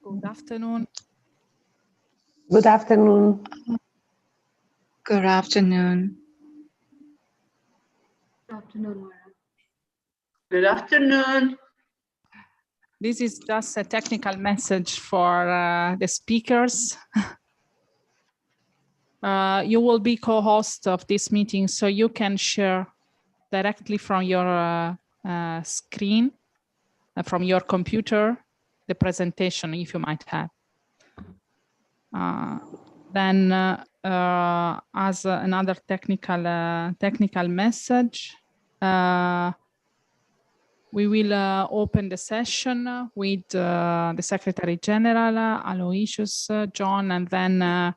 Good afternoon. Good afternoon. Good afternoon. Good afternoon, Mara. Good afternoon. This is just a technical message for the speakers. You will be co-host of this meeting, so you can share directly from your screen, from your computer, the presentation if you might have. Then as another technical message, we will open the session with the Secretary General, Aloysius, John, and then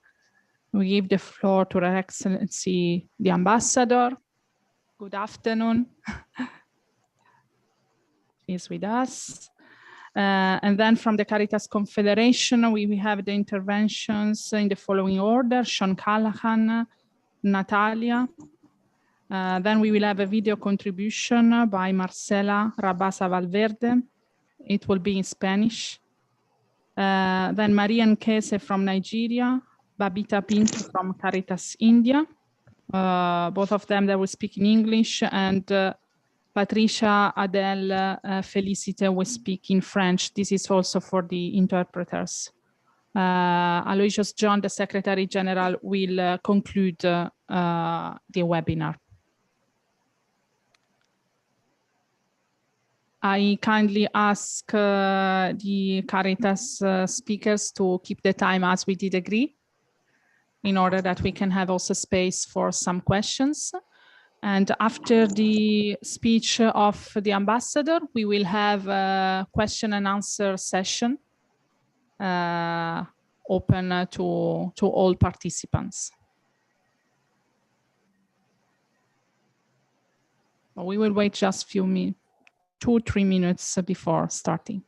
we give the floor to Her Excellency, the Ambassador. Good afternoon. He's with us. And then from the Caritas Confederation, we have the interventions in the following order: Sean Callahan, Natalia. Then we will have a video contribution by Marcela Rabasa Valverde. It will be in Spanish. Then Maria Nkese from Nigeria, Babita Pinto from Caritas India. Both of them, they will speak in English, and Patricia Adele Felicite will speak in French. This is also for the interpreters. Aloysius John, the Secretary General, will conclude the webinar. I kindly ask the Caritas speakers to keep the time as we did agree, in order that we can have also space for some questions. And after the speech of the ambassador, we will have a question and answer session open to all participants. We will wait just a few minutes, 2-3 minutes before starting.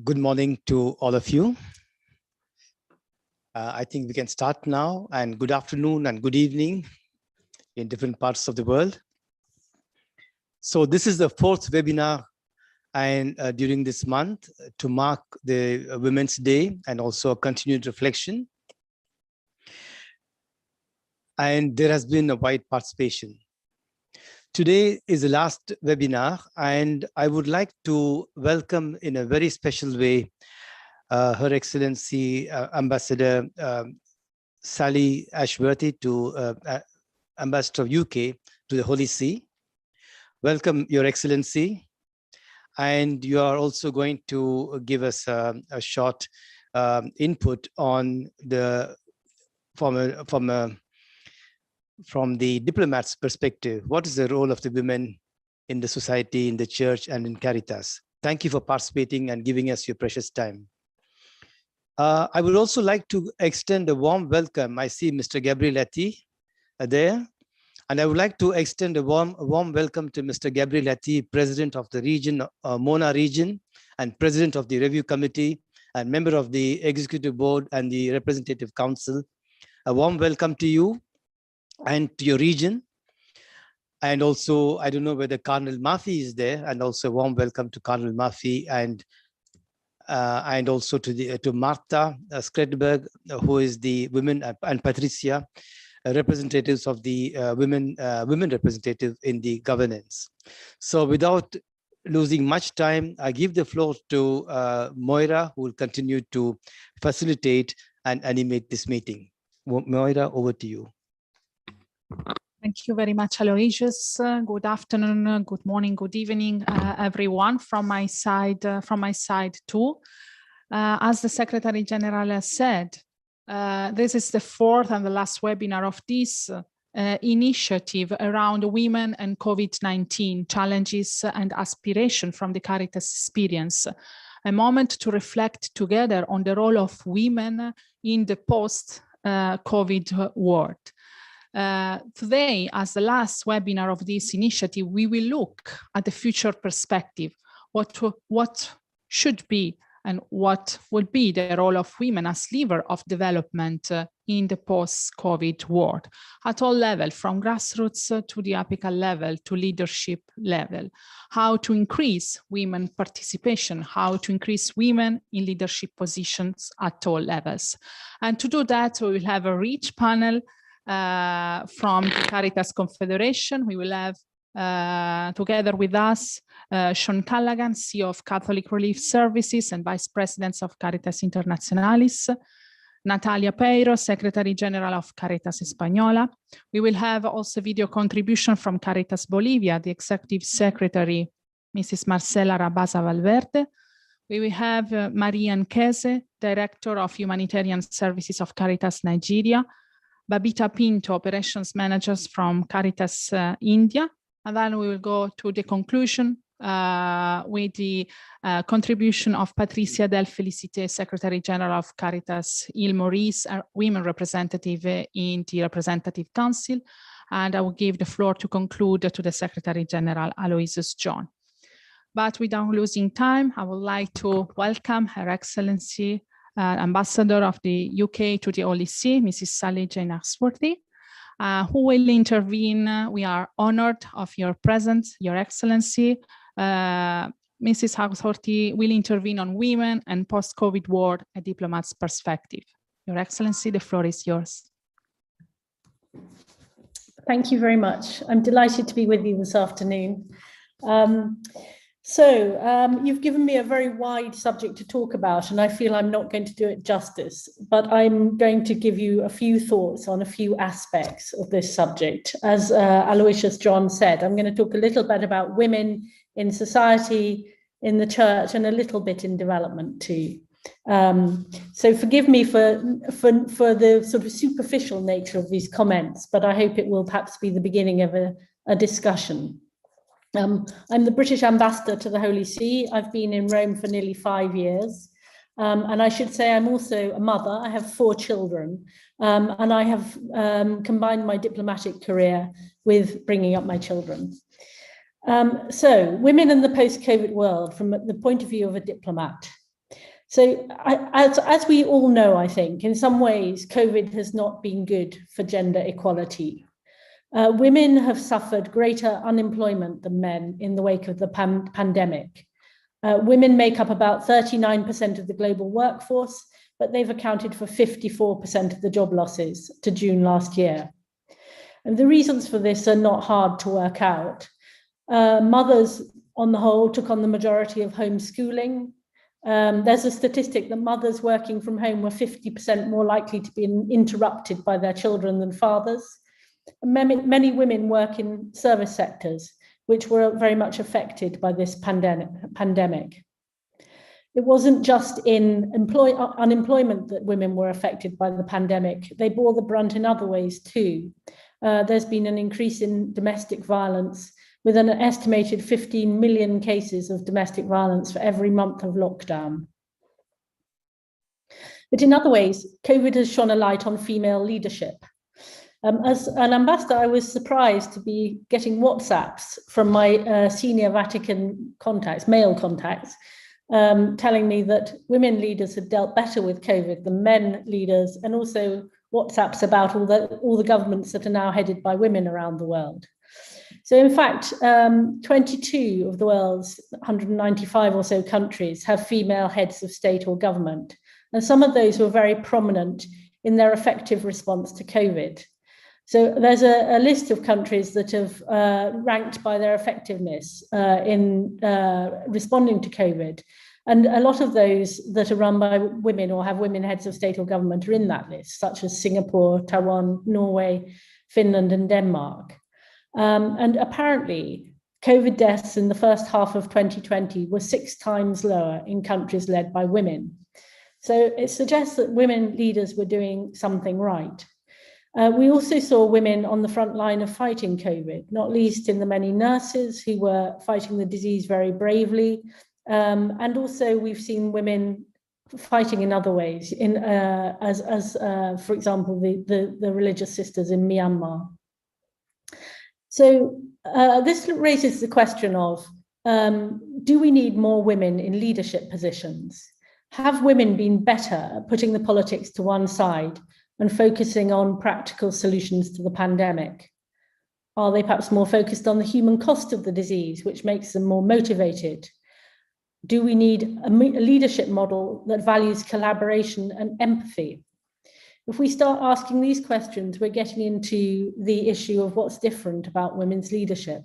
Good morning to all of you. I think we can start now, and good afternoon and good evening in different parts of the world. So this is the fourth webinar and during this month to mark the Women's Day and also a continued reflection. And there has been a wide participation. Today is the last webinar, and I would like to welcome in a very special way Her Excellency Ambassador Sally Ashworthy, to Ambassador of UK to the Holy See. Welcome, Your Excellency. And you are also going to give us a short input on the from the diplomat's perspective. What is the role of the women in the society, in the church, and in Caritas? Thank you for participating and giving us your precious time. I would also like to extend a warm welcome. I see Mr. Gabrielati there. And I would like to extend a warm welcome to Mr. Gabrielati, President of the region, Mona region, and President of the Review Committee, and member of the Executive Board and the Representative Council. A warm welcome to you and to your region. And also, I don't know whether Colonel Murphy is there, and also a warm welcome to Colonel Murphy and also to Martha Skredberg, who is the women, and Patricia, representatives of the women representative in the governance. So without losing much time, I give the floor to Moira, who will continue to facilitate and animate this meeting. Moira, over to you. Thank you very much, Aloysius. Good afternoon, good morning, good evening, everyone from my side too. As the Secretary General has said, this is the fourth and the last webinar of this initiative around women and COVID-19 challenges and aspiration from the Caritas experience. A moment to reflect together on the role of women in the post-COVID world. Today, as the last webinar of this initiative, we will look at the future perspective, what should be and what will be the role of women as lever of development in the post-COVID world at all levels, from grassroots to the apical level to leadership level. How to increase women participation, how to increase women in leadership positions at all levels. And to do that, we will have a rich panel from the Caritas Confederation. We will have together with us Sean Callahan, CEO of Catholic Relief Services and Vice President of Caritas Internationalis, Natalia Peiro, Secretary General of Caritas Española. We will have also video contribution from Caritas Bolivia, the Executive Secretary, Mrs. Marcela Rabaza Valverde. We will have Maria Nkese, Director of Humanitarian Services of Caritas Nigeria, Babita Pinto, Operations Managers from Caritas India, and then we will go to the conclusion with the contribution of Patricia Del Felicite, Secretary General of Caritas Île Maurice, Women Representative in the Representative Council, and I will give the floor to conclude to the Secretary General, Aloysius John. But without losing time, I would like to welcome Her Excellency Ambassador of the UK to the Holy See, Mrs. Sally Jane Axworthy, who will intervene. We are honored of your presence, Your Excellency. Mrs. Axworthy will intervene on women and post-COVID world, a diplomat's perspective. Your Excellency, the floor is yours. Thank you very much. I'm delighted to be with you this afternoon. You've given me a very wide subject to talk about, and I feel I'm not going to do it justice, but I'm going to give you a few thoughts on a few aspects of this subject. As Aloysius John said, I'm going to talk a little bit about women in society, in the church, and a little bit in development too. So forgive me for the sort of superficial nature of these comments, but I hope it will perhaps be the beginning of a discussion. I'm the British ambassador to the Holy See. I've been in Rome for nearly 5 years. And I should say I'm also a mother. I have 4 children. And I have combined my diplomatic career with bringing up my children. So women in the post-COVID world from the point of view of a diplomat. So as we all know, I think, in some ways, COVID has not been good for gender equality. Women have suffered greater unemployment than men in the wake of the pandemic. Women make up about 39% of the global workforce, but they've accounted for 54% of the job losses to June last year. And the reasons for this are not hard to work out. Mothers, on the whole, took on the majority of homeschooling. There's a statistic that mothers working from home were 50% more likely to be interrupted by their children than fathers. Many women work in service sectors, which were very much affected by this pandemic. It wasn't just in unemployment that women were affected by the pandemic. They bore the brunt in other ways too. There's been an increase in domestic violence, with an estimated 15 million cases of domestic violence for every month of lockdown. But in other ways, COVID has shone a light on female leadership. As an ambassador, I was surprised to be getting WhatsApps from my senior Vatican contacts, male contacts, telling me that women leaders had dealt better with COVID than men leaders, and also WhatsApps about all the governments that are now headed by women around the world. So in fact, 22 of the world's 195 or so countries have female heads of state or government, and some of those were very prominent in their effective response to COVID. So there's a list of countries that have ranked by their effectiveness in responding to COVID. And a lot of those that are run by women or have women heads of state or government are in that list, such as Singapore, Taiwan, Norway, Finland, and Denmark. And apparently, COVID deaths in the first half of 2020 were 6 times lower in countries led by women. So it suggests that women leaders were doing something right. We also saw women on the front line of fighting COVID, not least in the many nurses who were fighting the disease very bravely. And also we've seen women fighting in other ways, for example, the religious sisters in Myanmar. So this raises the question of, do we need more women in leadership positions? Have women been better at putting the politics to one side and focusing on practical solutions to the pandemic? Are they perhaps more focused on the human cost of the disease, which makes them more motivated? Do we need a leadership model that values collaboration and empathy? If we start asking these questions, we're getting into the issue of what's different about women's leadership.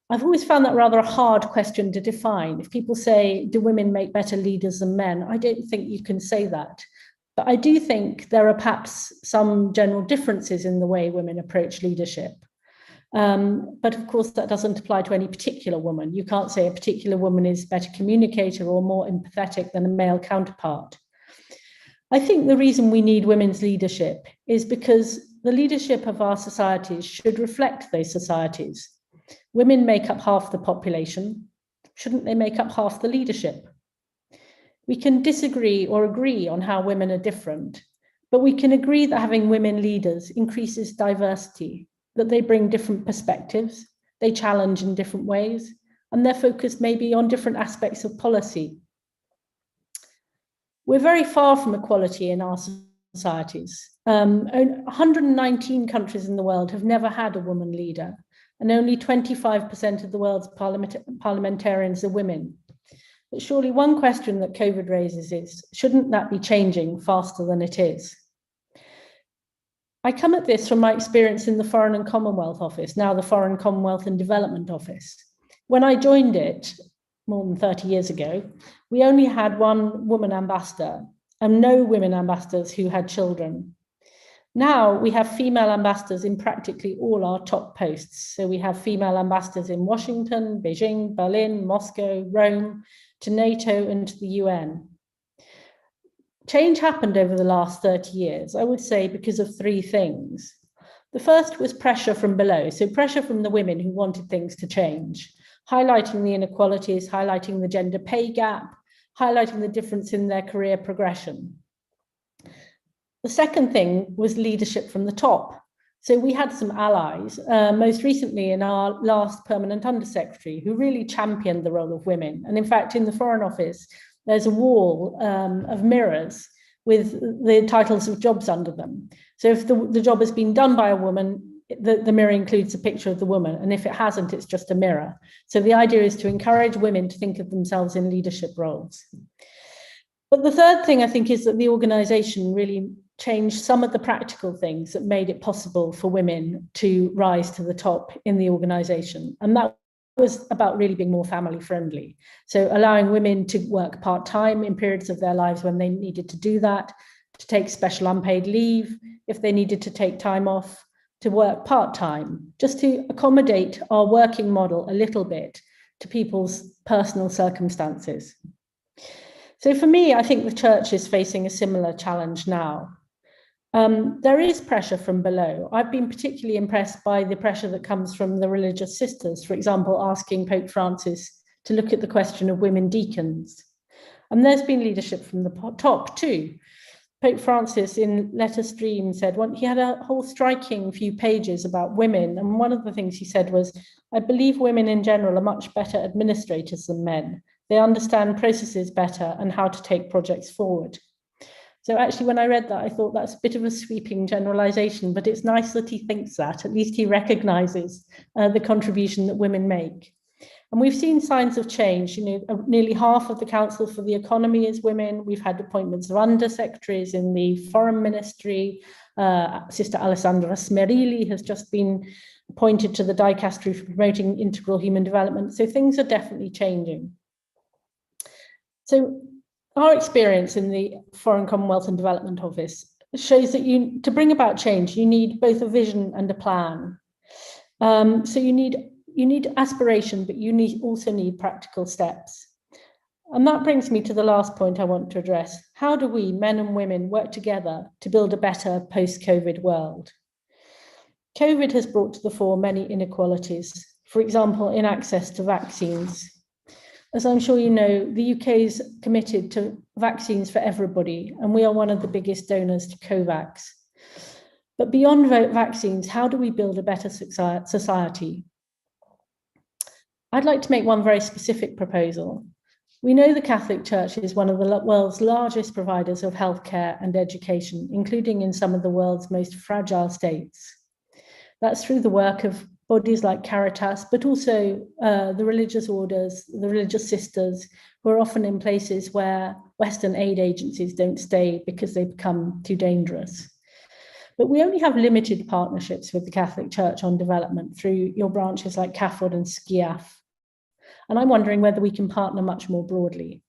I've always found that rather a hard question to define. If people say, do women make better leaders than men? I don't think you can say that. But I do think there are perhaps some general differences in the way women approach leadership. But of course, that doesn't apply to any particular woman. You can't say a particular woman is a better communicator or more empathetic than a male counterpart. I think the reason we need women's leadership is because the leadership of our societies should reflect those societies. Women make up half the population. Shouldn't they make up half the leadership? We can disagree or agree on how women are different, but we can agree that having women leaders increases diversity, that they bring different perspectives, they challenge in different ways, and they're focused maybe on different aspects of policy. We're very far from equality in our societies. 119 countries in the world have never had a woman leader, and only 25% of the world's parliamentarians are women. But surely one question that COVID raises is, shouldn't that be changing faster than it is? I come at this from my experience in the Foreign and Commonwealth Office, now the Foreign, Commonwealth and Development Office. When I joined it more than 30 years ago, we only had one woman ambassador and no women ambassadors who had children. Now we have female ambassadors in practically all our top posts. So we have female ambassadors in Washington, Beijing, Berlin, Moscow, Rome, to NATO and to the UN. Change happened over the last 30 years, I would say, because of 3 things. The first was pressure from below, so pressure from the women who wanted things to change, highlighting the inequalities, highlighting the gender pay gap, highlighting the difference in their career progression. The second thing was leadership from the top. So we had some allies, most recently in our last permanent undersecretary, who really championed the role of women. And in fact, in the Foreign Office, there's a wall of mirrors with the titles of jobs under them. So if the job has been done by a woman, the mirror includes a picture of the woman, and if it hasn't, it's just a mirror. So the idea is to encourage women to think of themselves in leadership roles. But the third thing I think is that the organization really changed some of the practical things that made it possible for women to rise to the top in the organization. And that was about really being more family friendly. So allowing women to work part-time in periods of their lives when they needed to do that, to take special unpaid leave if they needed to take time off, to work part-time, just to accommodate our working model a little bit to people's personal circumstances. So for me, I think the church is facing a similar challenge now. There is pressure from below. I've been particularly impressed by the pressure that comes from the religious sisters, for example, asking Pope Francis to look at the question of women deacons. And there's been leadership from the top too. Pope Francis in Let Us Dream said, he had a whole striking few pages about women. And one of the things he said was, I believe women in general are much better administrators than men. They understand processes better and how to take projects forward. So actually, when I read that, I thought that's a bit of a sweeping generalization, but it's nice that he thinks that. At least he recognizes the contribution that women make. And we've seen signs of change. Nearly half of the Council for the Economy is women. We've had appointments of undersecretaries in the Foreign Ministry. Sister Alessandra Smerilli has just been appointed to the Dicastery for Promoting Integral Human Development. So things are definitely changing. So our experience in the Foreign Commonwealth and Development Office shows that to bring about change, you need both a vision and a plan. So you need aspiration, but you also need practical steps. And that brings me to the last point I want to address. How do we, men and women, work together to build a better post-COVID world? COVID has brought to the fore many inequalities, for example, in access to vaccines. As I'm sure you know, the UK is committed to vaccines for everybody, and we are one of the biggest donors to COVAX. But beyond vaccines, how do we build a better society? I'd like to make one very specific proposal. We know the Catholic Church is one of the world's largest providers of healthcare and education, including in some of the world's most fragile states. That's through the work of bodies like Caritas, but also the religious orders, the religious sisters, who are often in places where Western aid agencies don't stay because they become too dangerous. But we only have limited partnerships with the Catholic Church on development through your branches like CAFOD and SCIAF. And I'm wondering whether we can partner much more broadly.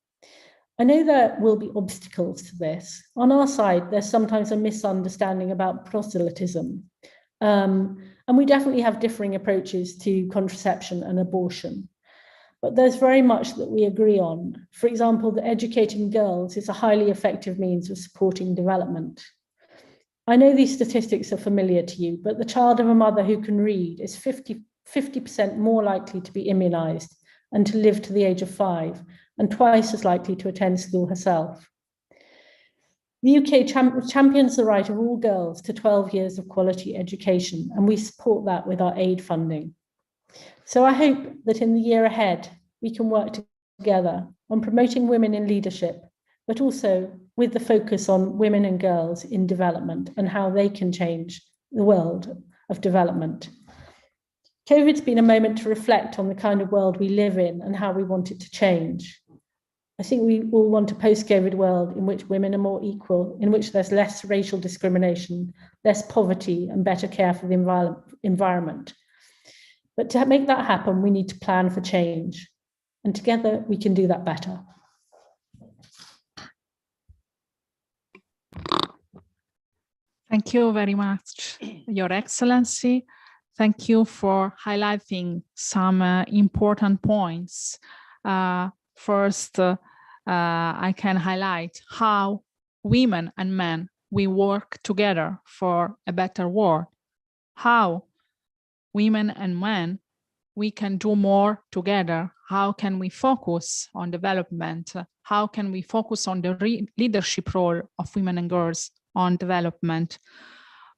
I know there will be obstacles to this. On our side, there's sometimes a misunderstanding about proselytism. And we definitely have differing approaches to contraception and abortion. But there's very much that we agree on. For example, that educating girls is a highly effective means of supporting development. I know these statistics are familiar to you, but the child of a mother who can read is 50% more likely to be immunized and to live to the age of 5, and twice as likely to attend school herself. The UK champions the right of all girls to 12 years of quality education, and we support that with our aid funding. So I hope that in the year ahead, we can work together on promoting women in leadership, but also with the focus on women and girls in development and how they can change the world of development. COVID's been a moment to reflect on the kind of world we live in and how we want it to change. I think we all want a post-COVID world in which women are more equal, in which there's less racial discrimination, less poverty, and better care for the environment. But to make that happen, we need to plan for change. And together, we can do that better. Thank you very much, Your Excellency. Thank you for highlighting some important points. First, I can highlight how women and men, we work together for a better world. How women and men, we can do more together. How can we focus on development? How can we focus on the leadership role of women and girls on development?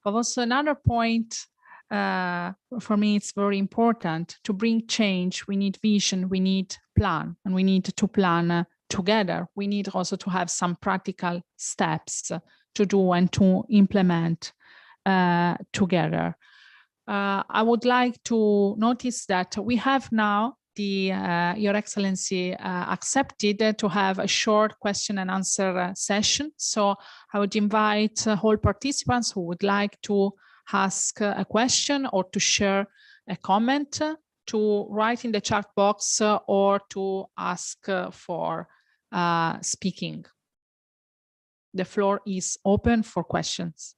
But also another point, for me, it's very important to bring change. We need vision, we need plan, and we need to plan together. We need also to have some practical steps to do and to implement together. I would like to notice that we have now Your Excellency accepted to have a short question and answer session. So I would invite all participants who would like to ask a question or to share a comment to write in the chat box or to ask for speaking. The floor is open for questions.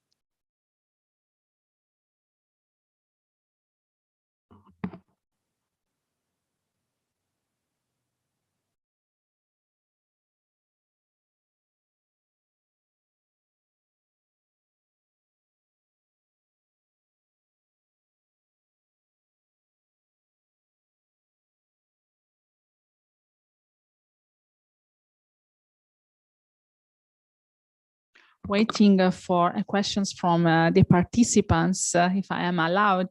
Waiting for questions from the participants, if I am allowed.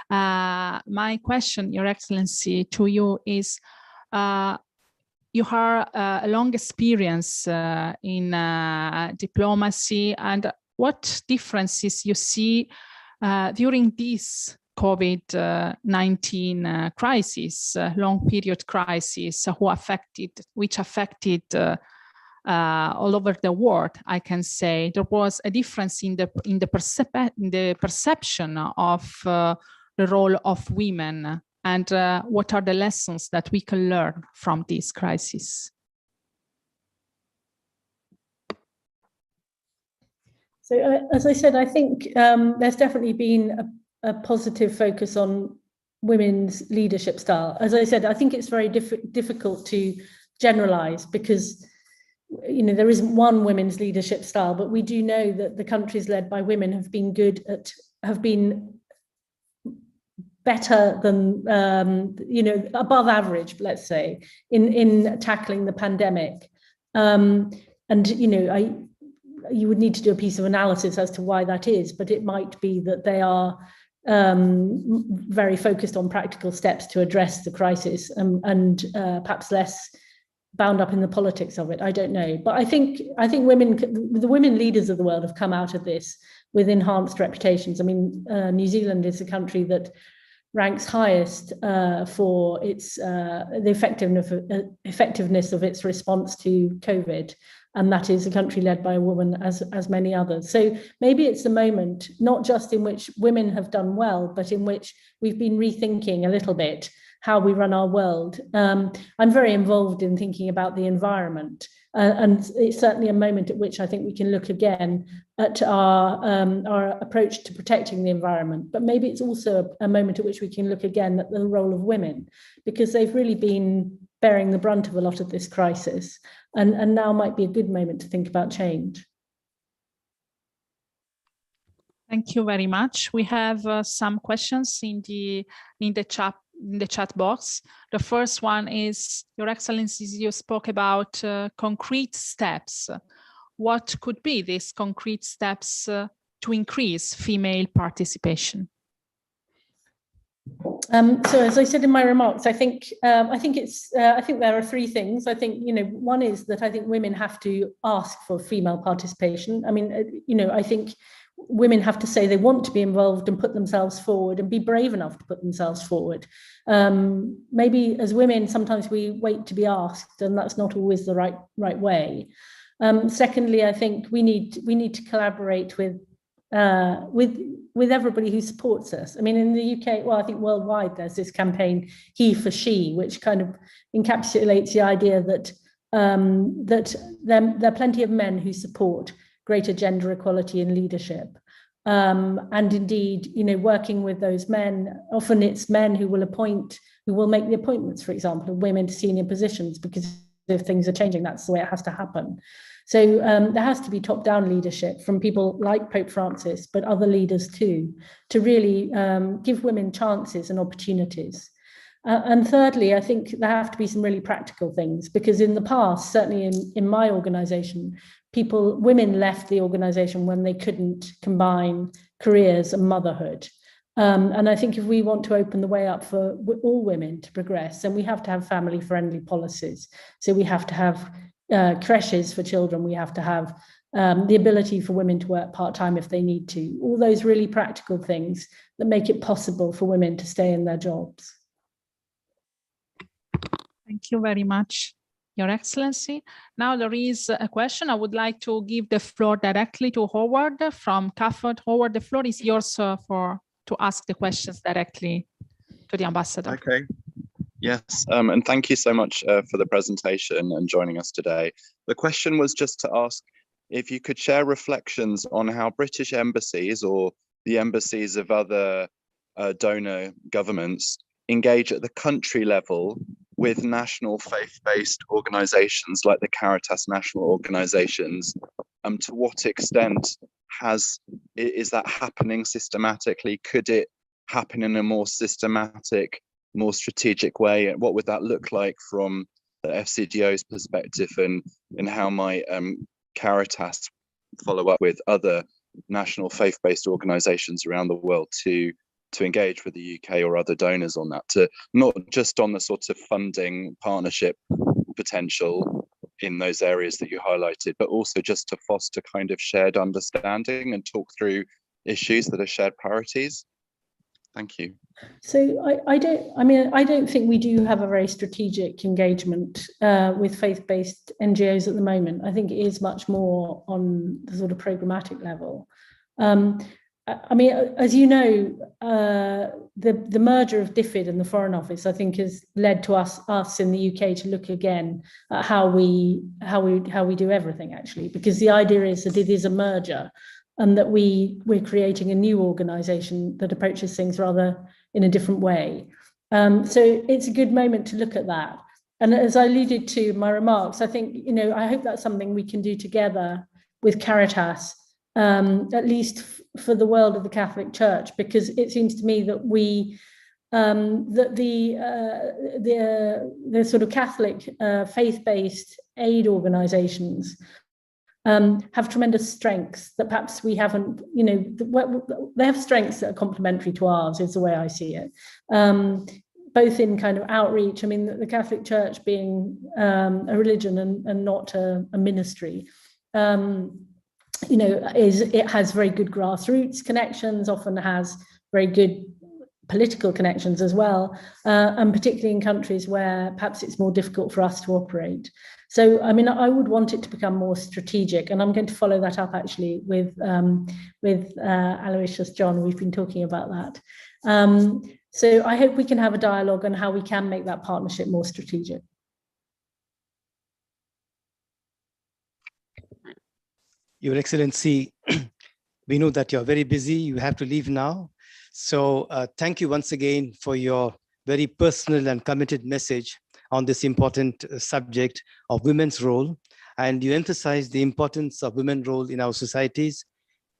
My question, Your Excellency, to you is, you have a long experience in diplomacy, and what differences you see during this COVID-19 crisis, long period crisis, which affected all over the world? I can say there was a difference in the perception of the role of women, and what are the lessons that we can learn from this crisis? So as I said, I think there's definitely been a positive focus on women's leadership style. As I said, I think it's very difficult to generalize because there isn't one women's leadership style, but we do know that the countries led by women have been better than, above average, let's say, in tackling the pandemic. You would need to do a piece of analysis as to why that is, but it might be that they are very focused on practical steps to address the crisis and perhaps less bound up in the politics of it. I don't know, but I think the women leaders of the world have come out of this with enhanced reputations. I mean, New Zealand is a country that ranks highest for its the effectiveness of its response to COVID, and that is a country led by a woman, as many others. So maybe it's a moment not just in which women have done well, but in which we've been rethinking a little bit how we run our world. I'm very involved in thinking about the environment, and it's certainly a moment at which I think we can look again at our approach to protecting the environment. But maybe it's also a moment at which we can look again at the role of women, because they've really been bearing the brunt of a lot of this crisis, and now might be a good moment to think about change. Thank you very much. We have some questions in the chat box. The first one is, Your Excellencies, you spoke about concrete steps. What could be these concrete steps to increase female participation? So as I said in my remarks, I think there are three things. I think, one is that I think women have to ask for female participation. I mean, I think women have to say they want to be involved and put themselves forward and be brave enough to put themselves forward. Maybe as women, sometimes we wait to be asked, and that's not always the right way. Secondly, I think we need to collaborate with everybody who supports us. I mean, in the UK, well, I think worldwide, there's this campaign, He for She, which kind of encapsulates the idea that there are plenty of men who support greater gender equality in leadership. And indeed, working with those men, often it's men who will make the appointments, for example, of women to senior positions, because if things are changing, that's the way it has to happen. So there has to be top-down leadership from people like Pope Francis, but other leaders too, to really give women chances and opportunities. And thirdly, I think there have to be some really practical things, because in the past, certainly in my organization, women left the organization when they couldn't combine careers and motherhood. And I think if we want to open the way up for all women to progress, then we have to have family-friendly policies. So we have to have creches for children. We have to have the ability for women to work part-time if they need to. All those really practical things that make it possible for women to stay in their jobs. Thank you very much, Your Excellency. Now there is a question. I would like to give the floor directly to Howard from CAFOD. Howard, the floor is yours to ask the questions directly to the ambassador. Okay. Yes, and thank you so much for the presentation and joining us today. The question was just to ask if you could share reflections on how British embassies or the embassies of other donor governments engage at the country level with national faith-based organizations like the Caritas national organizations. To what extent is that happening systematically? Could it happen in a more systematic, more strategic way? And what would that look like from the FCDO's perspective, and how might Caritas follow up with other national faith-based organizations around the world to engage with the UK or other donors on that, to not just on the sort of funding partnership potential in those areas that you highlighted, but also just to foster kind of shared understanding and talk through issues that are shared priorities? Thank you. So I don't think we do have a very strategic engagement with faith-based NGOs at the moment. I think it is much more on the sort of programmatic level. I mean, as you know, the merger of DFID and the Foreign Office, I think, has led to us in the UK to look again at how we do everything, actually, because the idea is that it is a merger, and that we're creating a new organisation that approaches things rather in a different way. So it's a good moment to look at that. And as I alluded to in my remarks, I think, I hope that's something we can do together with Caritas, at least for the world of the Catholic Church, because it seems to me that the sort of Catholic faith-based aid organisations have tremendous strengths that perhaps we haven't, they have strengths that are complementary to ours, is the way I see it. Both in kind of outreach, I mean, the Catholic Church being a religion and not a ministry, it has very good grassroots connections, often has very good political connections as well, and particularly in countries where perhaps it's more difficult for us to operate. So, I mean, I would want it to become more strategic, and I'm going to follow that up actually with Aloysius John. We've been talking about that. So I hope we can have a dialogue on how we can make that partnership more strategic. Your Excellency, we know that you're very busy. You have to leave now. So thank you once again for your very personal and committed message on this important subject of women's role. And you emphasize the importance of women's role in our societies,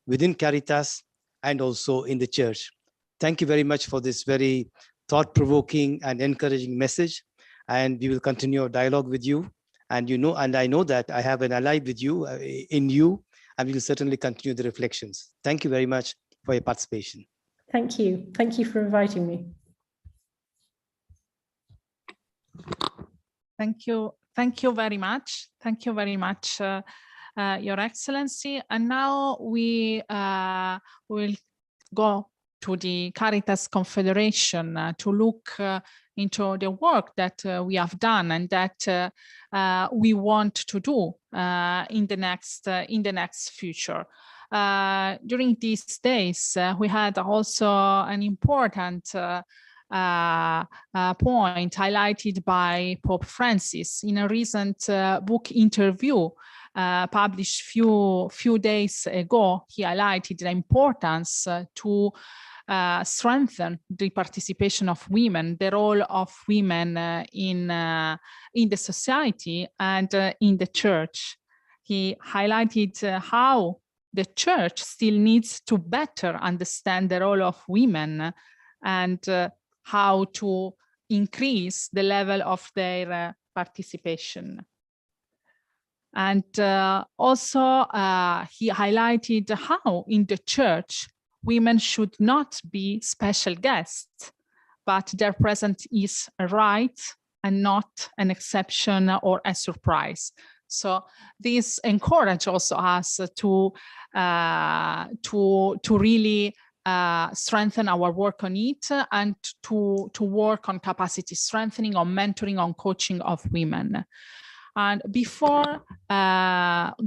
within Caritas, and also in the church. Thank you very much for this very thought-provoking and encouraging message. And we will continue our dialogue with you. And I know that I have an ally with you, in you, and we will certainly continue the reflections. Thank you very much for your participation. Thank you. Thank you for inviting me. Thank you. Thank you very much. Thank you very much, Your Excellency. And now we will go to the Caritas Confederation to look into the work that we have done and that we want to do in the next future. During these days, we had also an important point highlighted by Pope Francis in a recent book interview published few days ago. He highlighted the importance to strengthen the participation of women, the role of women in the society and in the church. He highlighted how the church still needs to better understand the role of women and how to increase the level of their participation. And also he highlighted how in the church women should not be special guests, but their presence is a right and not an exception or a surprise. So this encourages also us to really strengthen our work on it and to work on capacity strengthening, on mentoring, on coaching of women. And before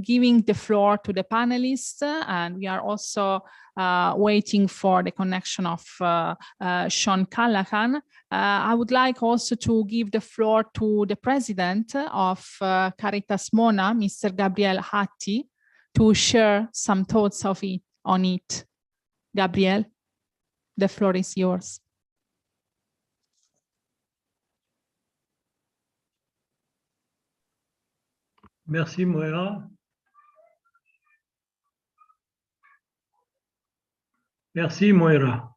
giving the floor to the panelists, and we are also waiting for the connection of Sean Callahan, I would like also to give the floor to the president of Caritas Mona, Mr. Gabriel Hatti, to share some thoughts on it. Gabriel, the floor is yours. Merci Moira. Merci Moira.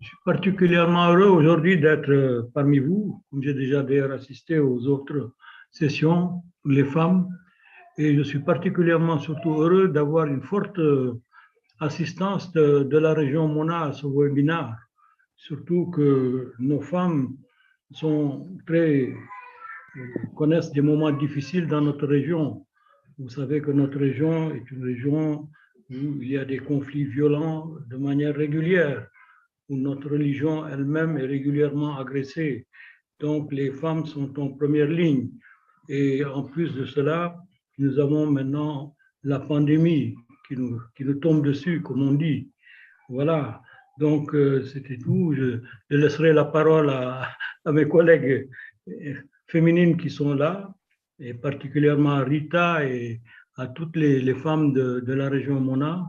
Je suis particulièrement heureux aujourd'hui d'être parmi vous, comme j'ai déjà d'ailleurs assisté aux autres sessions pour les femmes. Et je suis particulièrement surtout heureux d'avoir une forte assistance de la région Mona à ce webinaire. Surtout que nos femmes connaissent des moments difficiles dans notre région. Vous savez que notre région est une région où il y a des conflits violents de manière régulière, où notre religion elle-même est régulièrement agressée. Donc les femmes sont en première ligne. Et en plus de cela, nous avons maintenant la pandémie qui nous tombe dessus, comme on dit. Voilà. Donc c'était tout. Je laisserai la parole à mes collègues féminines qui sont là, et particulièrement à Rita et à toutes les femmes de la région Mona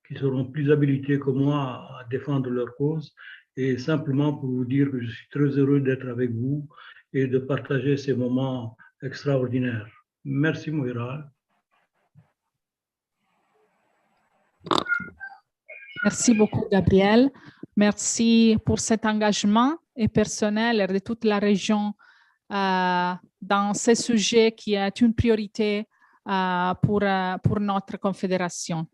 qui seront plus habilitées que moi à défendre leur cause. Et simplement pour vous dire que je suis très heureux d'être avec vous et de partager ces moments extraordinaires. Merci Moira. Merci beaucoup Gabriel. Merci pour cet engagement et personnel de toute la région dans ce sujet qui est une priorité pour notre confédération.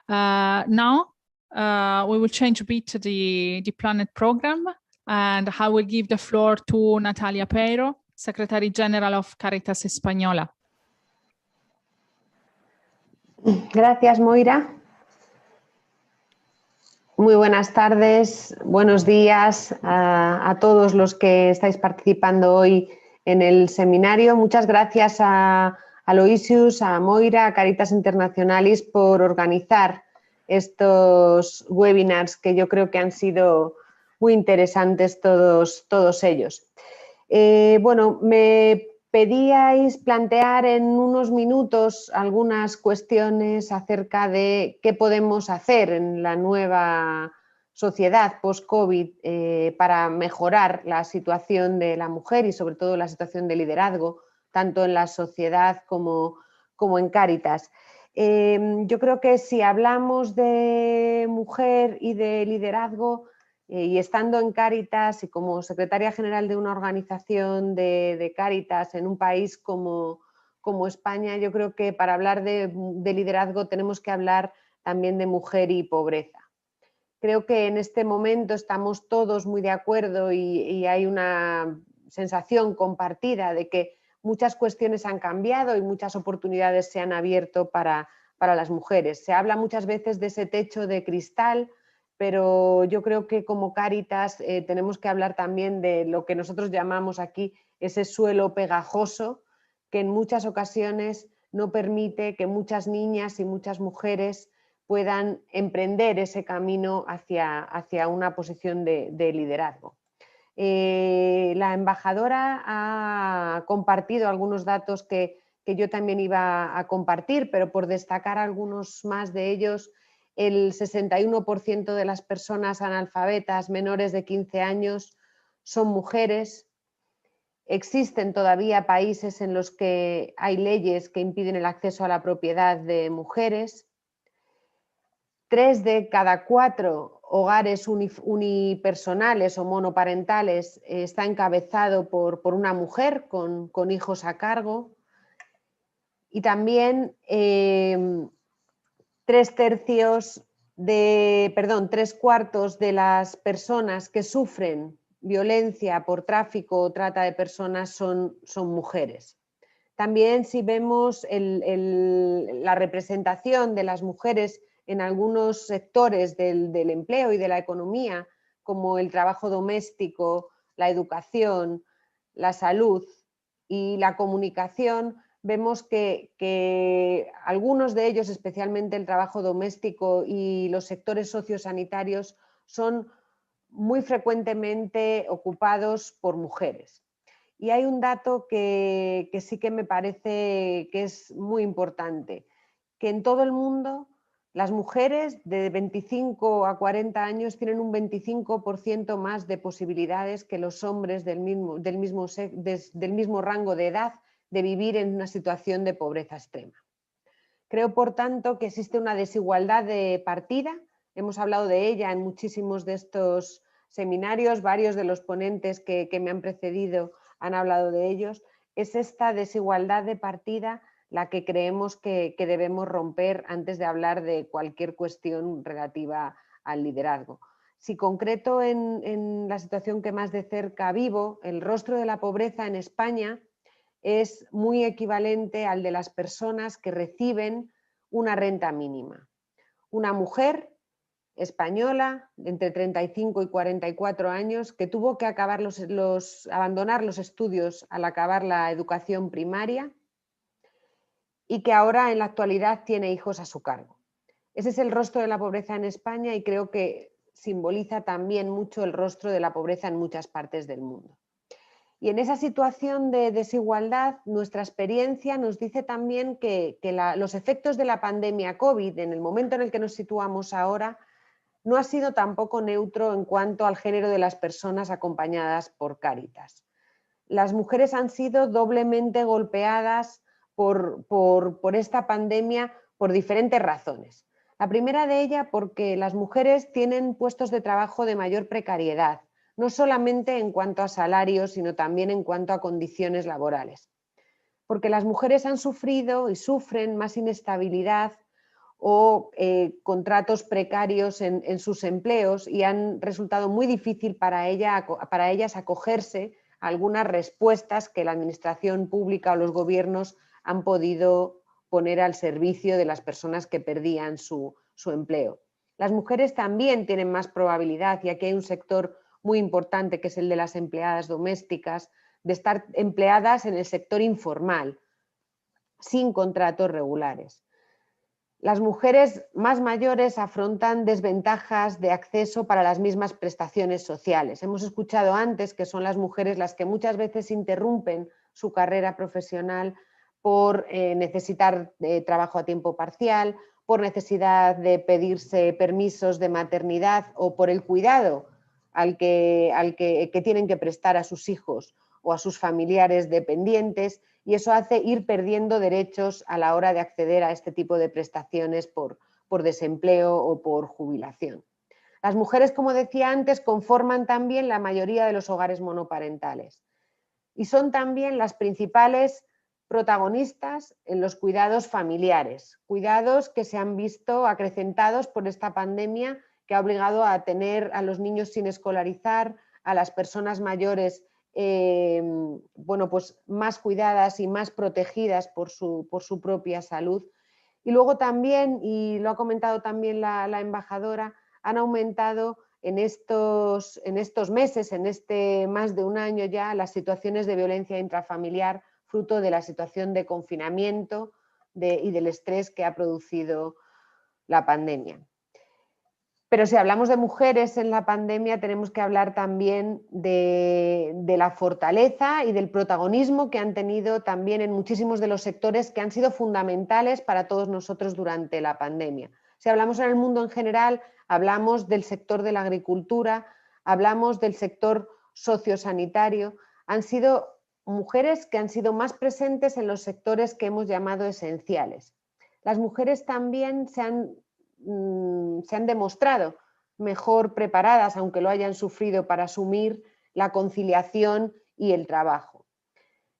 Now, we will change a bit the diplomat program, and I will give the floor to Natalia Peiro, Secretary General of Caritas Española. Gracias, Moira. Muy buenas tardes, buenos días a todos los que estáis participando hoy en el seminario. Muchas gracias a Aloysius, a Moira, a Caritas Internationalis por organizar estos webinars que yo creo que han sido muy interesantes todos ellos. Bueno, me pedíais plantear en unos minutos algunas cuestiones acerca de qué podemos hacer en la nueva sociedad post-COVID para mejorar la situación de la mujer y sobre todo la situación de liderazgo, tanto en la sociedad como en Caritas. Yo creo que si hablamos de mujer y de liderazgo, y estando en Caritas y como secretaria general de una organización de Caritas en un país como España, yo creo que para hablar de liderazgo tenemos que hablar también de mujer y pobreza. Creo que en este momento estamos todos muy de acuerdo y hay una sensación compartida de que muchas cuestiones han cambiado y muchas oportunidades se han abierto para las mujeres. Se habla muchas veces de ese techo de cristal, pero yo creo que como Caritas tenemos que hablar también de lo que nosotros llamamos aquí ese suelo pegajoso que en muchas ocasiones no permite que muchas niñas y muchas mujeres puedan emprender ese camino hacia una posición de liderazgo. La embajadora ha compartido algunos datos que yo también iba a compartir, pero por destacar algunos más de ellos, el 61% de las personas analfabetas menores de 15 años son mujeres. Existen todavía países en los que hay leyes que impiden el acceso a la propiedad de mujeres. 3 de cada 4 hogares unipersonales o monoparentales está encabezado por una mujer con hijos a cargo. Y también 3/3 3/4 de las personas que sufren violencia por tráfico o trata de personas son mujeres. También si vemos la representación de las mujeres en algunos sectores del empleo y de la economía, como el trabajo doméstico, la educación, la salud y la comunicación, vemos que algunos de ellos, especialmente el trabajo doméstico y los sectores sociosanitarios, son muy frecuentemente ocupados por mujeres. Y hay un dato que sí que me parece que es muy importante, que en todo el mundo las mujeres de 25 a 40 años tienen un 25% más de posibilidades que los hombres del mismo rango de edad de vivir en una situación de pobreza extrema. Creo, por tanto, que existe una desigualdad de partida. Hemos hablado de ella en muchísimos de estos seminarios, varios de los ponentes que me han precedido han hablado de ellos. Es esta desigualdad de partida la que creemos que debemos romper antes de hablar de cualquier cuestión relativa al liderazgo. Si concreto en la situación que más de cerca vivo, el rostro de la pobreza en España es muy equivalente al de las personas que reciben una renta mínima. Una mujer española entre 35 y 44 años que tuvo que abandonar los estudios al acabar la educación primaria y que ahora en la actualidad tiene hijos a su cargo. Ese es el rostro de la pobreza en España y creo que simboliza también mucho el rostro de la pobreza en muchas partes del mundo. Y en esa situación de desigualdad, nuestra experiencia nos dice también que los efectos de la pandemia COVID, en el momento en el que nos situamos ahora, no ha sido tampoco neutro en cuanto al género de las personas acompañadas por Caritas. Las mujeres han sido doblemente golpeadas por esta pandemia por diferentes razones. La primera de ellas porque las mujeres tienen puestos de trabajo de mayor precariedad, no solamente en cuanto a salarios, sino también en cuanto a condiciones laborales. Porque las mujeres han sufrido y sufren más inestabilidad o contratos precarios en sus empleos y han resultado muy difícil para ellas acogerse a algunas respuestas que la administración pública o los gobiernos han podido poner al servicio de las personas que perdían su empleo. Las mujeres también tienen más probabilidad, y aquí hay un sector muy importante que es el de las empleadas domésticas, de estar empleadas en el sector informal, sin contratos regulares. Las mujeres más mayores afrontan desventajas de acceso para las mismas prestaciones sociales. Hemos escuchado antes que son las mujeres las que muchas veces interrumpen su carrera profesional por necesitar trabajo a tiempo parcial, por necesidad de pedirse permisos de maternidad o por el cuidado que tienen que prestar a sus hijos o a sus familiares dependientes, y eso hace ir perdiendo derechos a la hora de acceder a este tipo de prestaciones por desempleo o por jubilación. Las mujeres, como decía antes, conforman también la mayoría de los hogares monoparentales y son también las principales protagonistas en los cuidados familiares, cuidados que se han visto acrecentados por esta pandemia que ha obligado a tener a los niños sin escolarizar, a las personas mayores pues más cuidadas y más protegidas por su propia salud. Y luego también, y lo ha comentado también la embajadora, han aumentado en estos meses, en este más de un año ya, las situaciones de violencia intrafamiliar, fruto de la situación de confinamiento y del estrés que ha producido la pandemia. Pero si hablamos de mujeres en la pandemia, tenemos que hablar también de la fortaleza y del protagonismo que han tenido también en muchísimos de los sectores que han sido fundamentales para todos nosotros durante la pandemia. Si hablamos en el mundo en general, hablamos del sector de la agricultura, hablamos del sector sociosanitario. Han sido mujeres que han sido más presentes en los sectores que hemos llamado esenciales. Las mujeres también se han demostrado mejor preparadas, aunque lo hayan sufrido, para asumir la conciliación y el trabajo.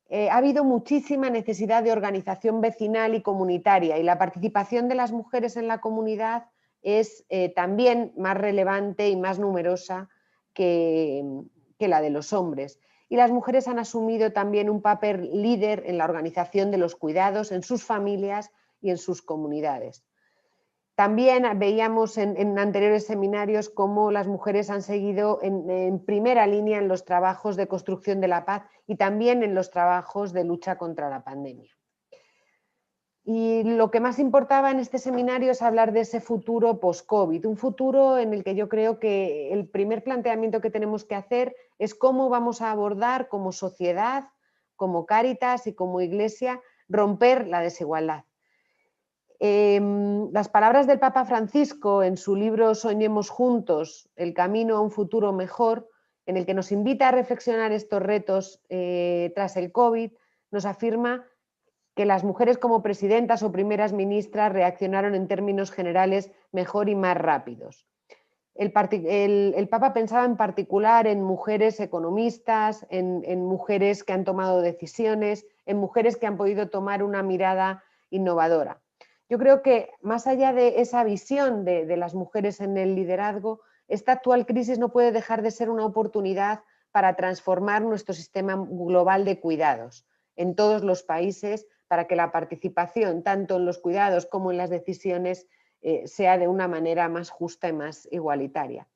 Ha habido muchísima necesidad de organización vecinal y comunitaria, y la participación de las mujeres en la comunidad es también más relevante y más numerosa que la de los hombres. Y las mujeres han asumido también un papel líder en la organización de los cuidados en sus familias y en sus comunidades. También veíamos en anteriores seminarios cómo las mujeres han seguido en primera línea en los trabajos de construcción de la paz y también en los trabajos de lucha contra la pandemia. Y lo que más importaba en este seminario es hablar de ese futuro post-COVID, un futuro en el que yo creo que el primer planteamiento que tenemos que hacer es cómo vamos a abordar como sociedad, como Caritas y como Iglesia, romper la desigualdad. Las palabras del Papa Francisco en su libro Soñemos juntos, el camino a un futuro mejor, en el que nos invita a reflexionar estos retos tras el COVID, nos afirma que las mujeres como presidentas o primeras ministras reaccionaron en términos generales mejor y más rápidos. El Papa pensaba en particular en mujeres economistas, en mujeres que han tomado decisiones, en mujeres que han podido tomar una mirada innovadora. Yo creo que más allá de esa visión de las mujeres en el liderazgo, esta actual crisis no puede dejar de ser una oportunidad para transformar nuestro sistema global de cuidados en todos los países, para que la participación tanto en los cuidados como en las decisiones sea de una manera más justa y más igualitaria.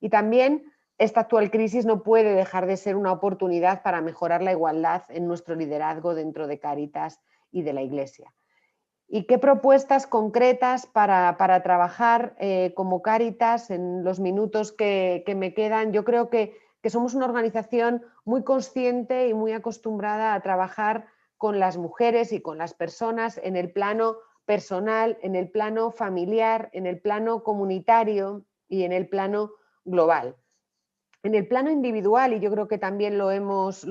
Y también esta actual crisis no puede dejar de ser una oportunidad para mejorar la igualdad en nuestro liderazgo dentro de Caritas y de la Iglesia. ¿Y qué propuestas concretas para trabajar como Caritas en los minutos que me quedan? Yo creo que somos una organización muy consciente y muy acostumbrada a trabajar con las mujeres y con las personas en el plano personal, en el plano familiar, en el plano comunitario y en el plano global. En el plano individual, y yo creo que también lo hemos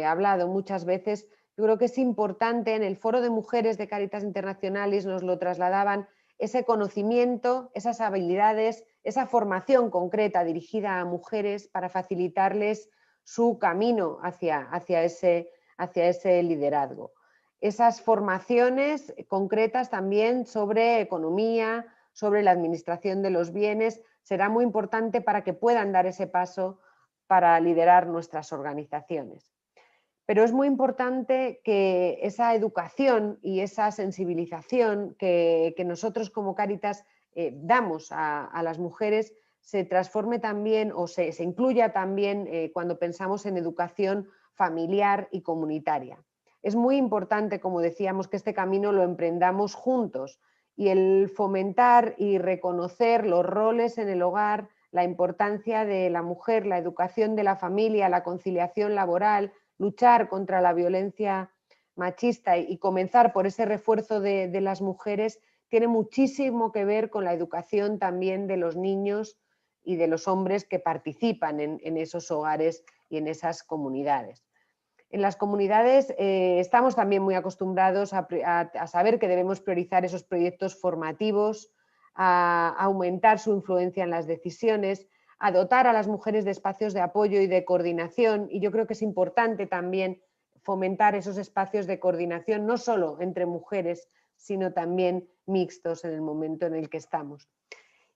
hablado muchas veces, yo creo que es importante, en el Foro de Mujeres de Caritas Internationalis nos lo trasladaban, ese conocimiento, esas habilidades, esa formación concreta dirigida a mujeres para facilitarles su camino hacia ese liderazgo. Esas formaciones concretas también sobre economía, sobre la administración de los bienes, será muy importante para que puedan dar ese paso para liderar nuestras organizaciones. Pero es muy importante que esa educación y esa sensibilización que nosotros como Caritas damos a las mujeres se transforme también o se incluya también cuando pensamos en educación familiar y comunitaria. Es muy importante, como decíamos, que este camino lo emprendamos juntos y el fomentar y reconocer los roles en el hogar, la importancia de la mujer, la educación de la familia, la conciliación laboral, luchar contra la violencia machista y comenzar por ese refuerzo de las mujeres tiene muchísimo que ver con la educación también de los niños y de los hombres que participan en esos hogares y en esas comunidades. En las comunidades estamos también muy acostumbrados a saber que debemos priorizar esos proyectos formativos, a aumentar su influencia en las decisiones, a dotar a las mujeres de espacios de apoyo y de coordinación, y yo creo que es importante también fomentar esos espacios de coordinación, no solo entre mujeres, sino también mixtos en el momento en el que estamos.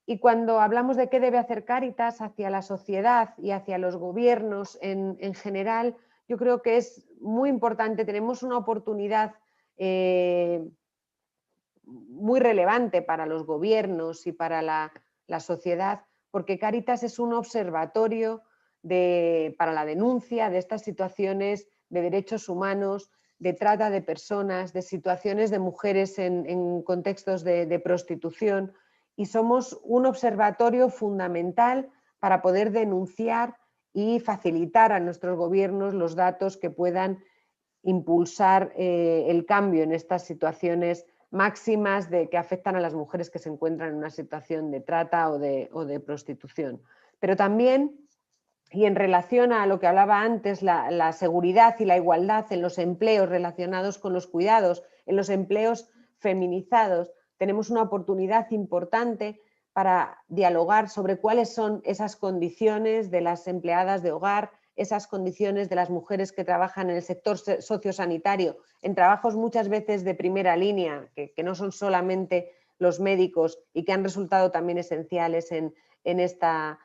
Y cuando hablamos de qué debe hacer Caritas hacia la sociedad y hacia los gobiernos en general, yo creo que es muy importante, tenemos una oportunidad muy relevante para los gobiernos y para la sociedad, porque Caritas es un observatorio para la denuncia de estas situaciones de derechos humanos, de trata de personas, de situaciones de mujeres en contextos de prostitución, y somos un observatorio fundamental para poder denunciar y facilitar a nuestros gobiernos los datos que puedan impulsar el cambio en estas situaciones máximas que afectan a las mujeres que se encuentran en una situación de trata o de prostitución. Pero también, y en relación a lo que hablaba antes, la seguridad y la igualdad en los empleos relacionados con los cuidados, en los empleos feminizados, tenemos una oportunidad importante para dialogar sobre cuáles son esas condiciones de las empleadas de hogar, esas condiciones de las mujeres que trabajan en el sector sociosanitario, en trabajos muchas veces de primera línea, que no son solamente los médicos y que han resultado también esenciales en esta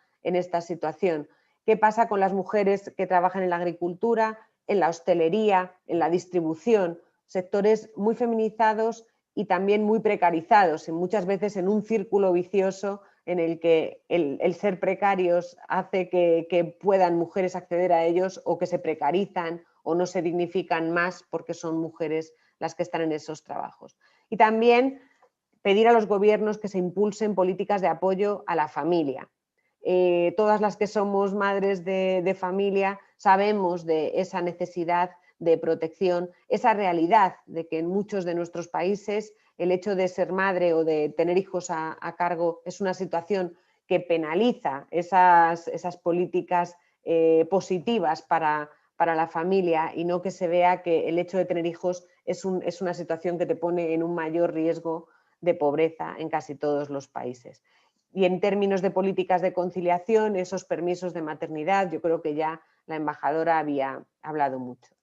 situación. ¿Qué pasa con las mujeres que trabajan en la agricultura, en la hostelería, en la distribución? Sectores muy feminizados y también muy precarizados, y muchas veces en un círculo vicioso en el que el ser precarios hace que puedan mujeres acceder a ellos, o que se precarizan o no se dignifican más porque son mujeres las que están en esos trabajos. Y también pedir a los gobiernos que se impulsen políticas de apoyo a la familia. Todas las que somos madres de familia sabemos de esa necesidad de protección, esa realidad de que en muchos de nuestros países el hecho de ser madre o de tener hijos a cargo es una situación que penaliza esas políticas positivas para la familia, y no que se vea que el hecho de tener hijos es una situación que te pone en un mayor riesgo de pobreza en casi todos los países. Y en términos de políticas de conciliación, esos permisos de maternidad, yo creo que ya la embajadora había hablado mucho.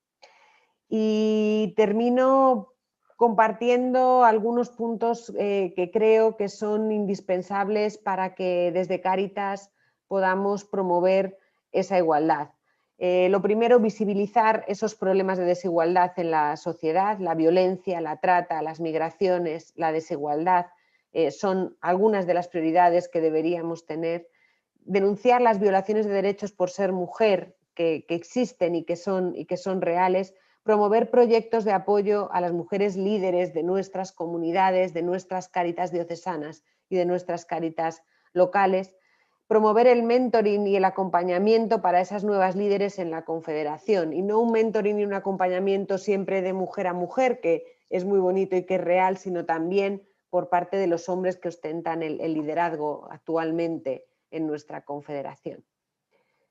Y termino compartiendo algunos puntos que creo que son indispensables para que desde Caritas podamos promover esa igualdad. Lo primero, visibilizar esos problemas de desigualdad en la sociedad, la violencia, la trata, las migraciones, la desigualdad, son algunas de las prioridades que deberíamos tener. Denunciar las violaciones de derechos por ser mujer que existen y que son reales. Promover proyectos de apoyo a las mujeres líderes de nuestras comunidades, de nuestras Caritas diocesanas y de nuestras Caritas locales. Promover el mentoring y el acompañamiento para esas nuevas líderes en la Confederación, y no un mentoring y un acompañamiento siempre de mujer a mujer, que es muy bonito y que es real, sino también por parte de los hombres que ostentan el liderazgo actualmente en nuestra Confederación.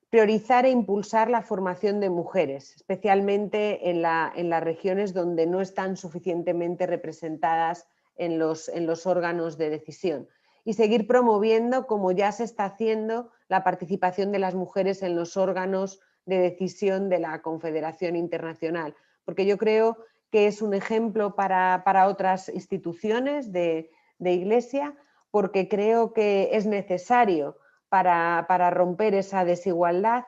Priorizar e impulsar la formación de mujeres, especialmente en las regiones donde no están suficientemente representadas en los órganos de decisión. Y seguir promoviendo, como ya se está haciendo, la participación de las mujeres en los órganos de decisión de la Confederación Internacional, porque yo creo que es un ejemplo para otras instituciones de Iglesia, porque creo que es necesario para romper esa desigualdad,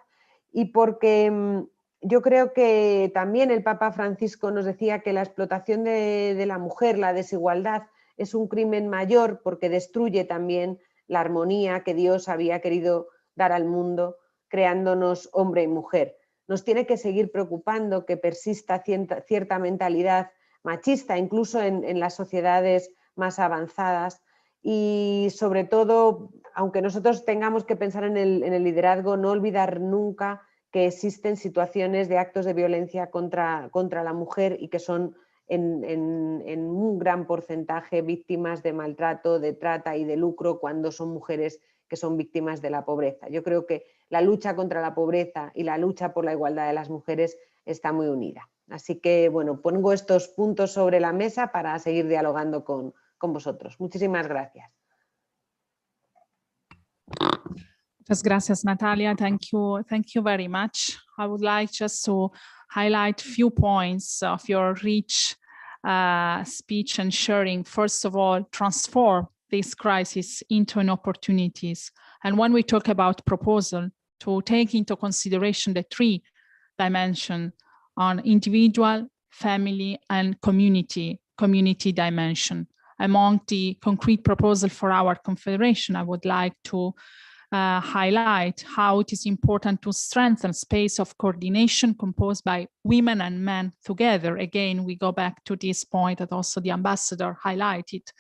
y porque yo creo que también el Papa Francisco nos decía que la explotación de la mujer, la desigualdad, es un crimen mayor porque destruye también la armonía que Dios había querido dar al mundo, creándonos hombre y mujer. Nos tiene que seguir preocupando que persista cierta mentalidad machista, incluso en las sociedades más avanzadas, y sobre todo, aunque nosotros tengamos que pensar en el liderazgo, no olvidar nunca que existen situaciones de actos de violencia contra la mujer, y que son en un gran porcentaje víctimas de maltrato, de trata y de lucro, cuando son mujeres que son víctimas de la pobreza. Yo creo que la lucha contra la pobreza y la lucha por la igualdad de las mujeres está muy unida. Así que, bueno, pongo estos puntos sobre la mesa para seguir dialogando con vosotros. Muchísimas gracias. Muchas gracias, Natalia. Thank you very much. I would like just to highlight a few points of your rich speech and sharing. First of all, transform this crisis into an opportunities. And when we talk about proposal, to take into consideration the 3 dimensions on individual, family, and community dimension. Among the concrete proposal for our Confederation, I would like to highlight how it is important to strengthen space of coordination composed by women and men together. Again, we go back to this point that also the ambassador highlighted.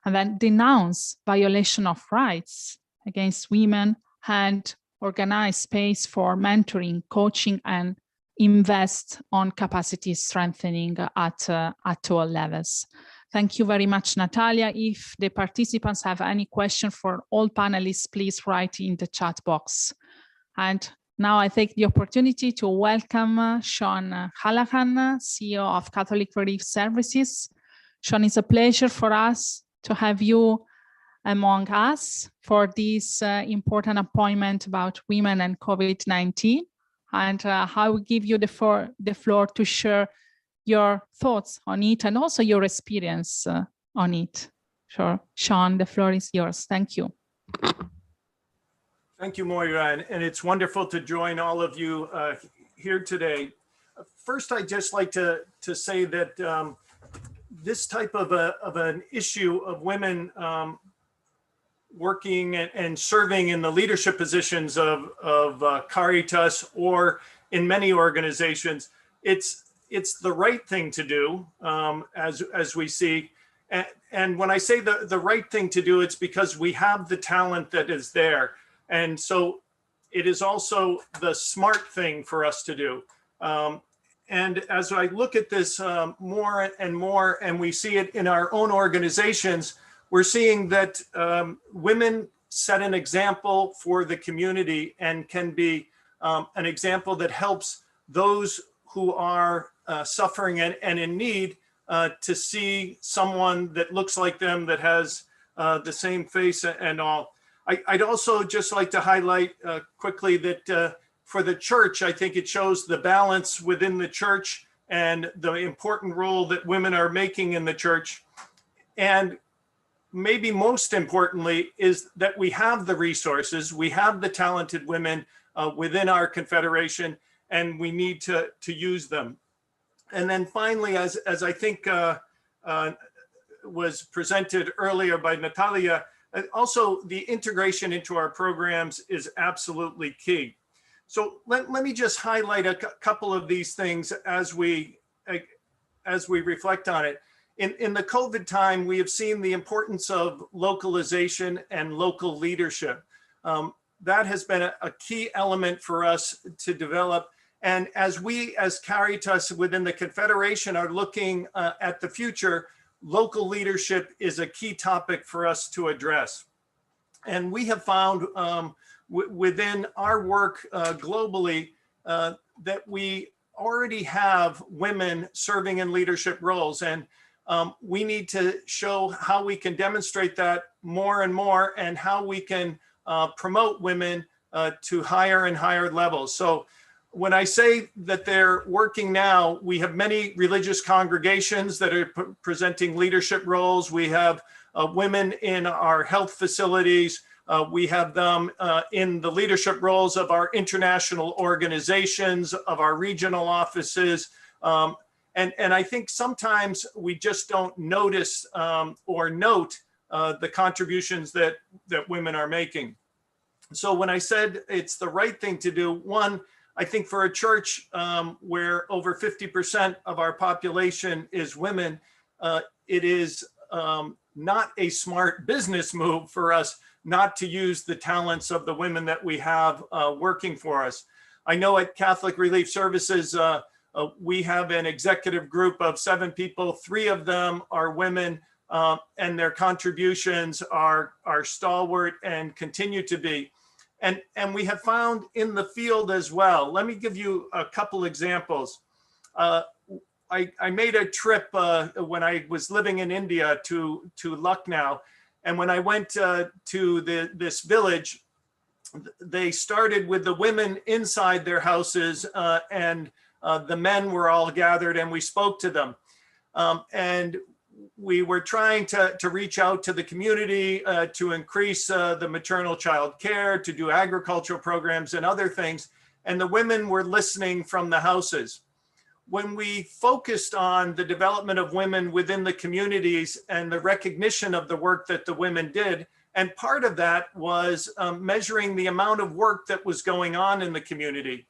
And then denounce violation of rights against women and organize space for mentoring, coaching, and invest on capacity strengthening at all levels. Thank you very much, Natalia. If the participants have any question for all panelists, please write in the chat box. And now I take the opportunity to welcome Sean Callahan, CEO of Catholic Relief Services. Sean, it's a pleasure for us to have you among us for this important appointment about women and COVID-19. And I will give you the floor to share your thoughts on it and also your experience on it. Sure. Sean, the floor is yours. Thank you. Thank you, Moira, and it's wonderful to join all of you here today. First, I'd just like to say that this type of an issue of women working and serving in the leadership positions of Caritas or in many organizations, it's the right thing to do, as we see. And when I say the right thing to do, it's because we have the talent that is there. And so it is also the smart thing for us to do. And as I look at this more and more, and we see it in our own organizations, we're seeing that women set an example for the community and can be an example that helps those who are suffering and in need to see someone that looks like them, that has the same face and all. I'd also just like to highlight quickly that for the church, I think it shows the balance within the church and the important role that women are making in the church. And maybe most importantly is that we have the resources, we have the talented women within our confederation, and we need to use them. And then finally, as I think was presented earlier by Natalia, also the integration into our programs is absolutely key. So let me just highlight a couple of these things as we reflect on it. In the COVID time, we have seen the importance of localization and local leadership. That has been a key element for us to develop. And as we, as Caritas within the Confederation, are looking at the future, local leadership is a key topic for us to address. And we have found within our work globally that we already have women serving in leadership roles. And we need to show how we can demonstrate that more and more, and how we can promote women to higher and higher levels. So when I say that they're working now, we have many religious congregations that are presenting leadership roles. We have women in our health facilities. We have them in the leadership roles of our international organizations, of our regional offices. And I think sometimes we just don't notice or note the contributions that women are making. So when I said it's the right thing to do, one, I think for a church where over 50% of our population is women, it is not a smart business move for us not to use the talents of the women that we have working for us. I know at Catholic Relief Services, we have an executive group of 7 people. 3 of them are women, and their contributions are stalwart and continue to be. And we have found in the field as well. Let me give you a couple examples. I made a trip when I was living in India to Lucknow. And when I went to this village, they started with the women inside their houses, and the men were all gathered, and we spoke to them. And we were trying to reach out to the community to increase the maternal child care, to do agricultural programs and other things. And the women were listening from the houses. When we focused on the development of women within the communities and the recognition of the work that the women did, and part of that was measuring the amount of work that was going on in the community.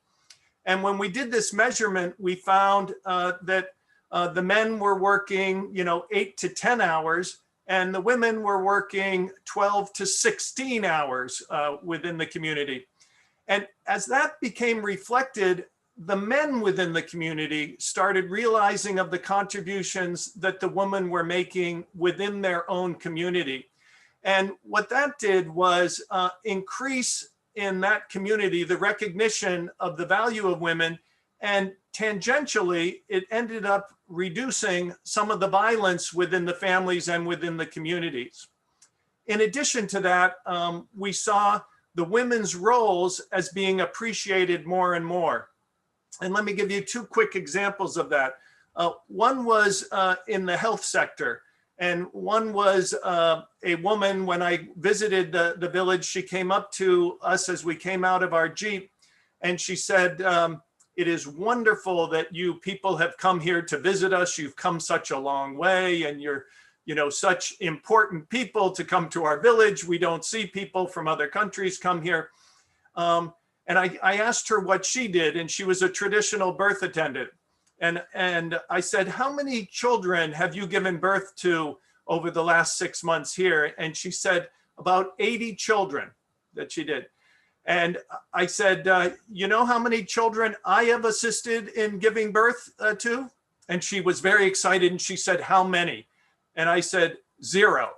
And when we did this measurement, we found that the men were working, 8 to 10 hours, and the women were working 12 to 16 hours within the community. And as that became reflected, the men within the community started realizing of the contributions that the women were making within their own community. And what that did was increase in that community the recognition of the value of women, and tangentially, it ended up reducing some of the violence within the families and within the communities. In addition to that, we saw the women's roles as being appreciated more and more. And let me give you 2 quick examples of that. One was in the health sector. And one was a woman, when I visited the village, she came up to us as we came out of our Jeep, and she said, it is wonderful that you people have come here to visit us. You've come such a long way, and you're, you know, such important people to come to our village. We don't see people from other countries come here. And I asked her what she did, and she was a traditional birth attendant. And I said, how many children have you given birth to over the last 6 months here? And she said, about 80 children that she did. And I said, you know how many children I have assisted in giving birth to? And she was very excited, and she said, how many? And I said, 0.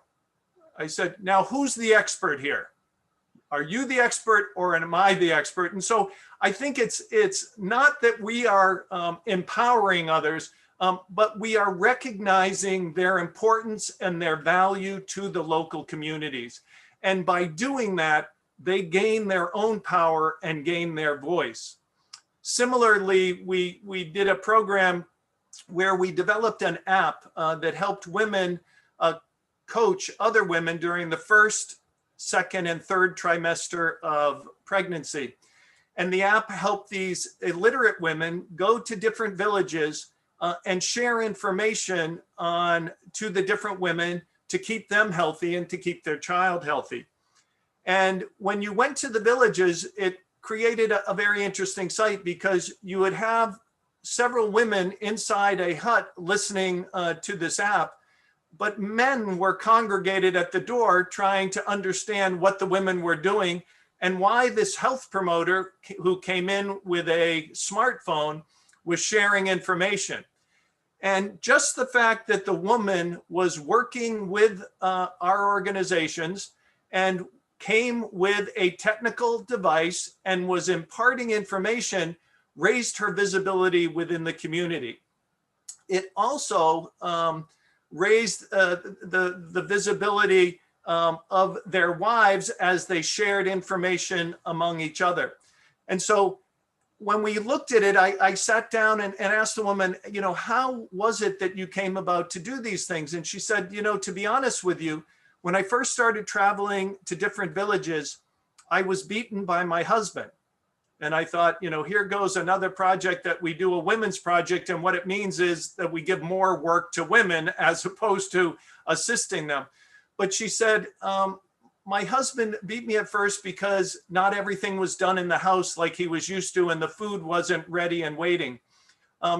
I said, now who's the expert here? Are you the expert, or am I the expert? And so I think it's not that we are empowering others, but we are recognizing their importance and their value to the local communities. And by doing that, they gain their own power and gain their voice. Similarly, we did a program where we developed an app that helped women coach other women during the first, second, and third trimester of pregnancy. And the app helped these illiterate women go to different villages and share information to the different women to keep them healthy and to keep their child healthy. And when you went to the villages, it created a very interesting sight, because you would have several women inside a hut listening to this app, but men were congregated at the door trying to understand what the women were doing and why this health promoter who came in with a smartphone was sharing information. And just the fact that the woman was working with our organizations and came with a technical device and was imparting information raised her visibility within the community. It also raised the visibility of their wives as they shared information among each other. And so when we looked at it, I sat down and asked the woman, you know, how was it that you came about to do these things? And she said, you know, to be honest with you, when I first started traveling to different villages, I was beaten by my husband. And I thought, you know, here goes another project that we do, a women's project. And what it means is that we give more work to women as opposed to assisting them. But she said, my husband beat me at first because not everything was done in the house like he was used to, and the food wasn't ready and waiting.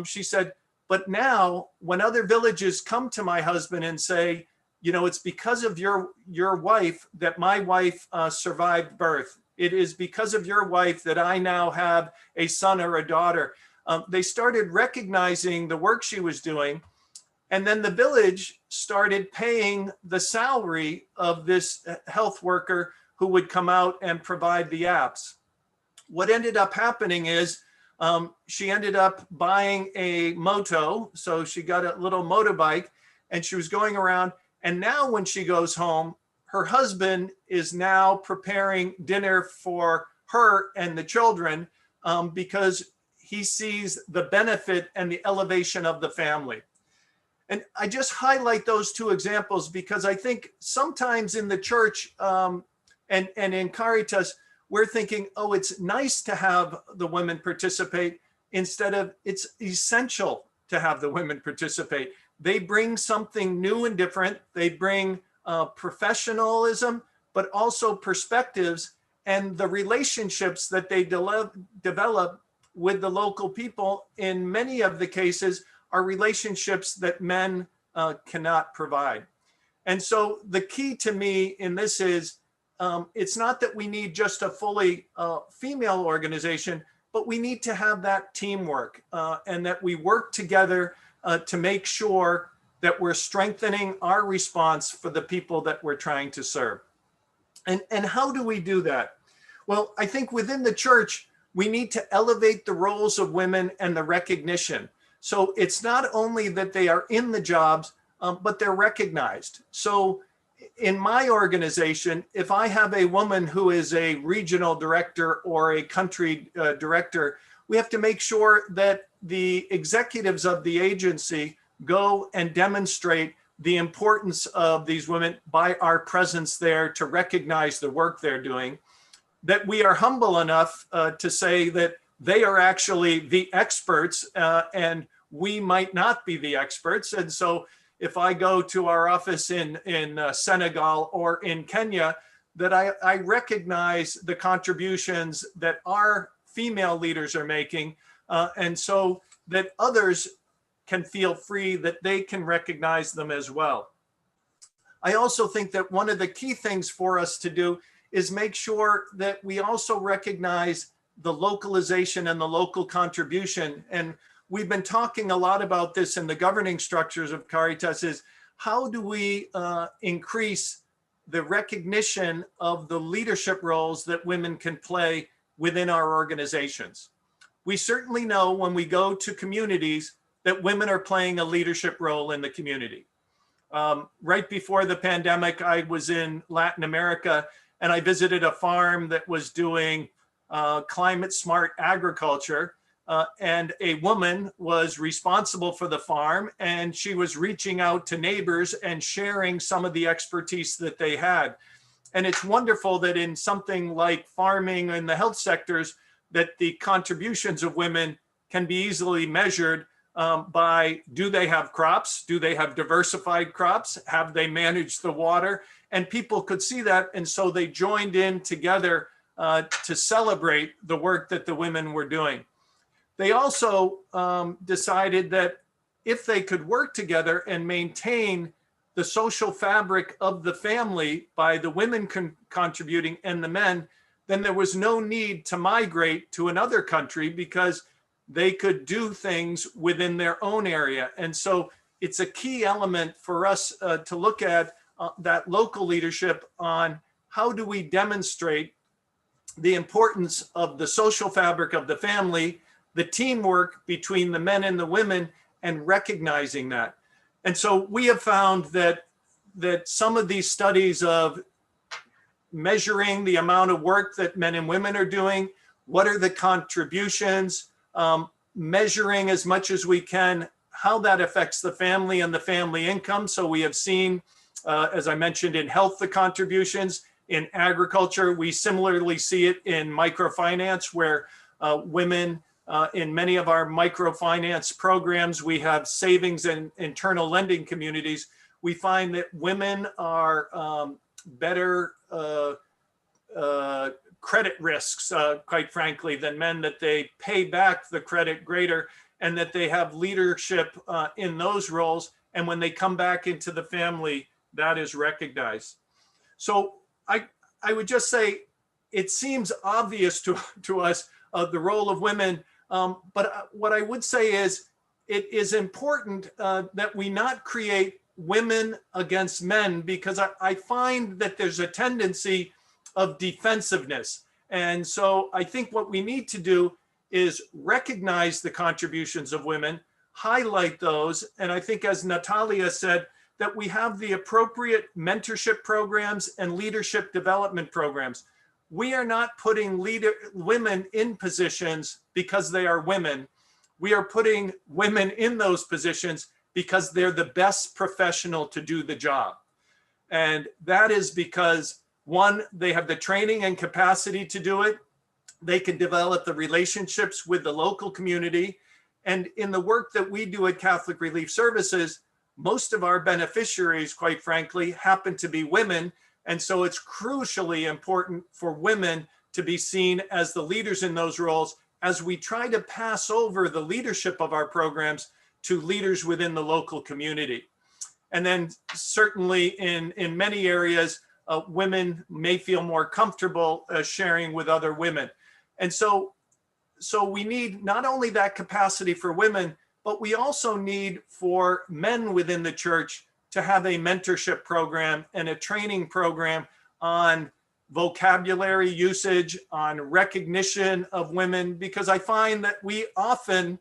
She said, but now when other villages come to my husband and say, you know, it's because of your wife that my wife survived birth. It is because of your wife that I now have a son or a daughter. They started recognizing the work she was doing. And then the village started paying the salary of this health worker who would come out and provide the apps. What ended up happening is she ended up buying a moto. So she got a little motorbike and she was going around. And now when she goes home, her husband is now preparing dinner for her and the children because he sees the benefit and the elevation of the family. And I just highlight those two examples because I think sometimes in the church and in Caritas, we're thinking, oh, it's nice to have the women participate, instead of it's essential to have the women participate. They bring something new and different. They bring professionalism, but also perspectives and the relationships that they develop with the local people. In many of the cases are relationships that men cannot provide. And so the key to me in this is, it's not that we need just a fully female organization, but we need to have that teamwork and that we work together to make sure that we're strengthening our response for the people that we're trying to serve. And how do we do that? Well, I think within the church, we need to elevate the roles of women and the recognition. So it's not only that they are in the jobs, but they're recognized. So in my organization, if I have a woman who is a regional director or a country director, we have to make sure that the executives of the agency go and demonstrate the importance of these women by our presence there to recognize the work they're doing, that we are humble enough to say that they are actually the experts and we might not be the experts. And so if I go to our office in Senegal or in Kenya, that I recognize the contributions that our female leaders are making, and so that others can feel free that they can recognize them as well. I also think that one of the key things for us to do is make sure that we also recognize the localization and the local contribution. And we've been talking a lot about this in the governing structures of Caritas, is how do we increase the recognition of the leadership roles that women can play within our organizations. We certainly know when we go to communities that women are playing a leadership role in the community. Right before the pandemic, I was in Latin America and I visited a farm that was doing climate smart agriculture. And a woman was responsible for the farm, and she was reaching out to neighbors and sharing some of the expertise that they had. And it's wonderful that in something like farming and the health sectors, that the contributions of women can be easily measured by, do they have crops? Do they have diversified crops? Have they managed the water? And people could see that. And so they joined in together to celebrate the work that the women were doing. They also decided that if they could work together and maintain the social fabric of the family by the women contributing and the men, then there was no need to migrate to another country because they could do things within their own area. And so it's a key element for us to look at that local leadership on how do we demonstrate the importance of the social fabric of the family, the teamwork between the men and the women, and recognizing that. And so we have found that some of these studies of measuring the amount of work that men and women are doing, what are the contributions, measuring as much as we can how that affects the family and the family income. So we have seen, as I mentioned, in health, the contributions. In agriculture, we similarly see it in microfinance, where women, in many of our microfinance programs, we have savings and internal lending communities. We find that women are better credit risks, quite frankly, than men, that they pay back the credit greater, and that they have leadership in those roles. And when they come back into the family, that is recognized. So I would just say it seems obvious to us the role of women, but what I would say is it is important that we not create women against men, because I find that there's a tendency of defensiveness. And so I think what we need to do is recognize the contributions of women, highlight those. And I think, as Natalia said, that we have the appropriate mentorship programs and leadership development programs. We are not putting women in positions because they are women. We are putting women in those positions because they're the best professional to do the job. And that is because, one, they have the training and capacity to do it. They can develop the relationships with the local community. And in the work that we do at Catholic Relief Services, most of our beneficiaries, quite frankly, happen to be women. And so it's crucially important for women to be seen as the leaders in those roles, as we try to pass over the leadership of our programs to leaders within the local community. And then certainly in many areas, women may feel more comfortable sharing with other women. And so we need not only that capacity for women, but we also need for men within the church to have a mentorship program and a training program on vocabulary usage, on recognition of women, because I find that we often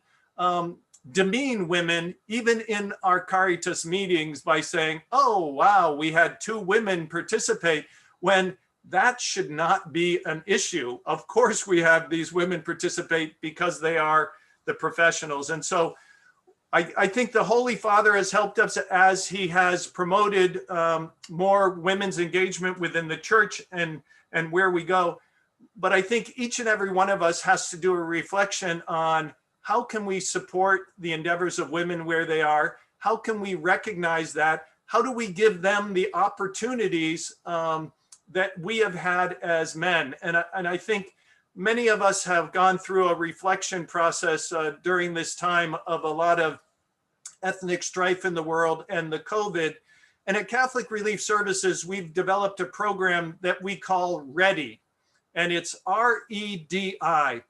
demean women, even in our Caritas meetings, by saying, oh, wow, we had 2 women participate, when that should not be an issue. Of course, we have these women participate because they are the professionals. And so I think the Holy Father has helped us as he has promoted more women's engagement within the church and where we go. But I think each and every one of us has to do a reflection on how can we support the endeavors of women where they are? How can we recognize that? How do we give them the opportunities that we have had as men? And I think many of us have gone through a reflection process during this time of a lot of ethnic strife in the world and the COVID. And at Catholic Relief Services, we've developed a program that we call READY, and it's REDI.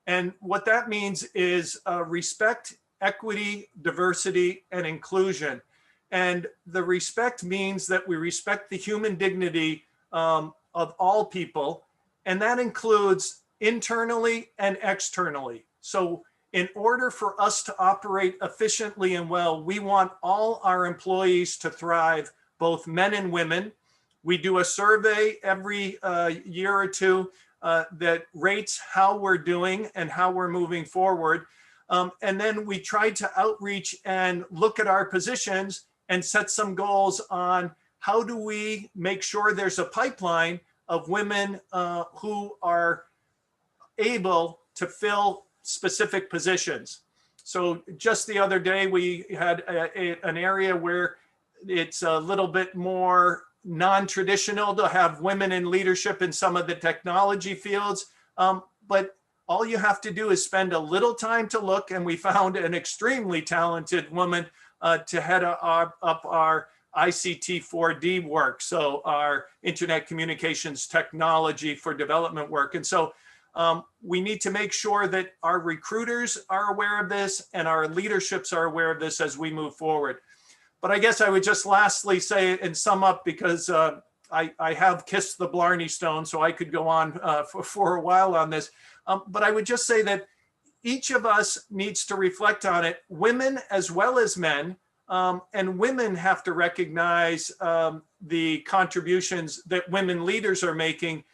And what that means is respect, equity, diversity, and inclusion. And the respect means that we respect the human dignity of all people, and that includes internally and externally. So in order for us to operate efficiently and well, we want all our employees to thrive, both men and women. We do a survey every year or two that rates how we're doing and how we're moving forward. And then we try to outreach and look at our positions and set some goals on how do we make sure there's a pipeline of women who are able to fill specific positions. So just the other day, we had an area where it's a little bit more non-traditional to have women in leadership in some of the technology fields. But all you have to do is spend a little time to look, and we found an extremely talented woman to head up our ICT 4D work. So our internet communications technology for development work. And so we need to make sure that our recruiters are aware of this and our leaderships are aware of this as we move forward. But I guess I would just lastly say and sum up, because I have kissed the Blarney Stone, so I could go on for a while on this. But I would just say that each of us needs to reflect on it, women as well as men, and women have to recognize the contributions that women leaders are making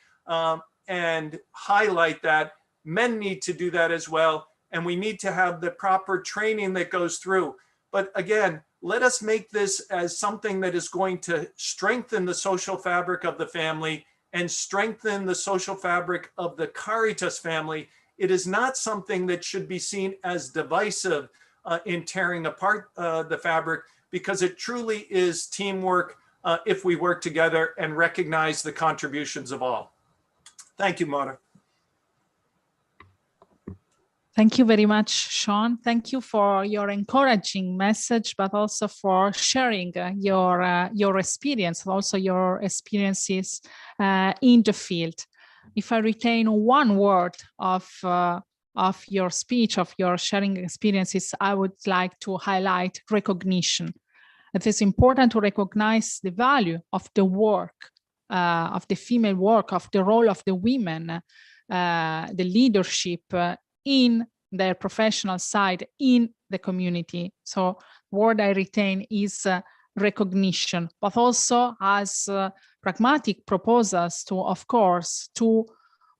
and highlight that. Men need to do that as well. And we need to have the proper training that goes through. But again, let us make this as something that is going to strengthen the social fabric of the family and strengthen the social fabric of the Caritas family. It is not something that should be seen as divisive in tearing apart the fabric, because it truly is teamwork if we work together and recognize the contributions of all. Thank you, Mara. Thank you very much, Sean. Thank you for your encouraging message, but also for sharing your experience, also your experiences in the field. If I retain one word of your speech, of your sharing experiences, I would like to highlight recognition. It is important to recognize the value of the work, of the female work, of the role of the women, the leadership in their professional side in the community. So the word I retain is recognition, but also as pragmatic proposals to, of course, to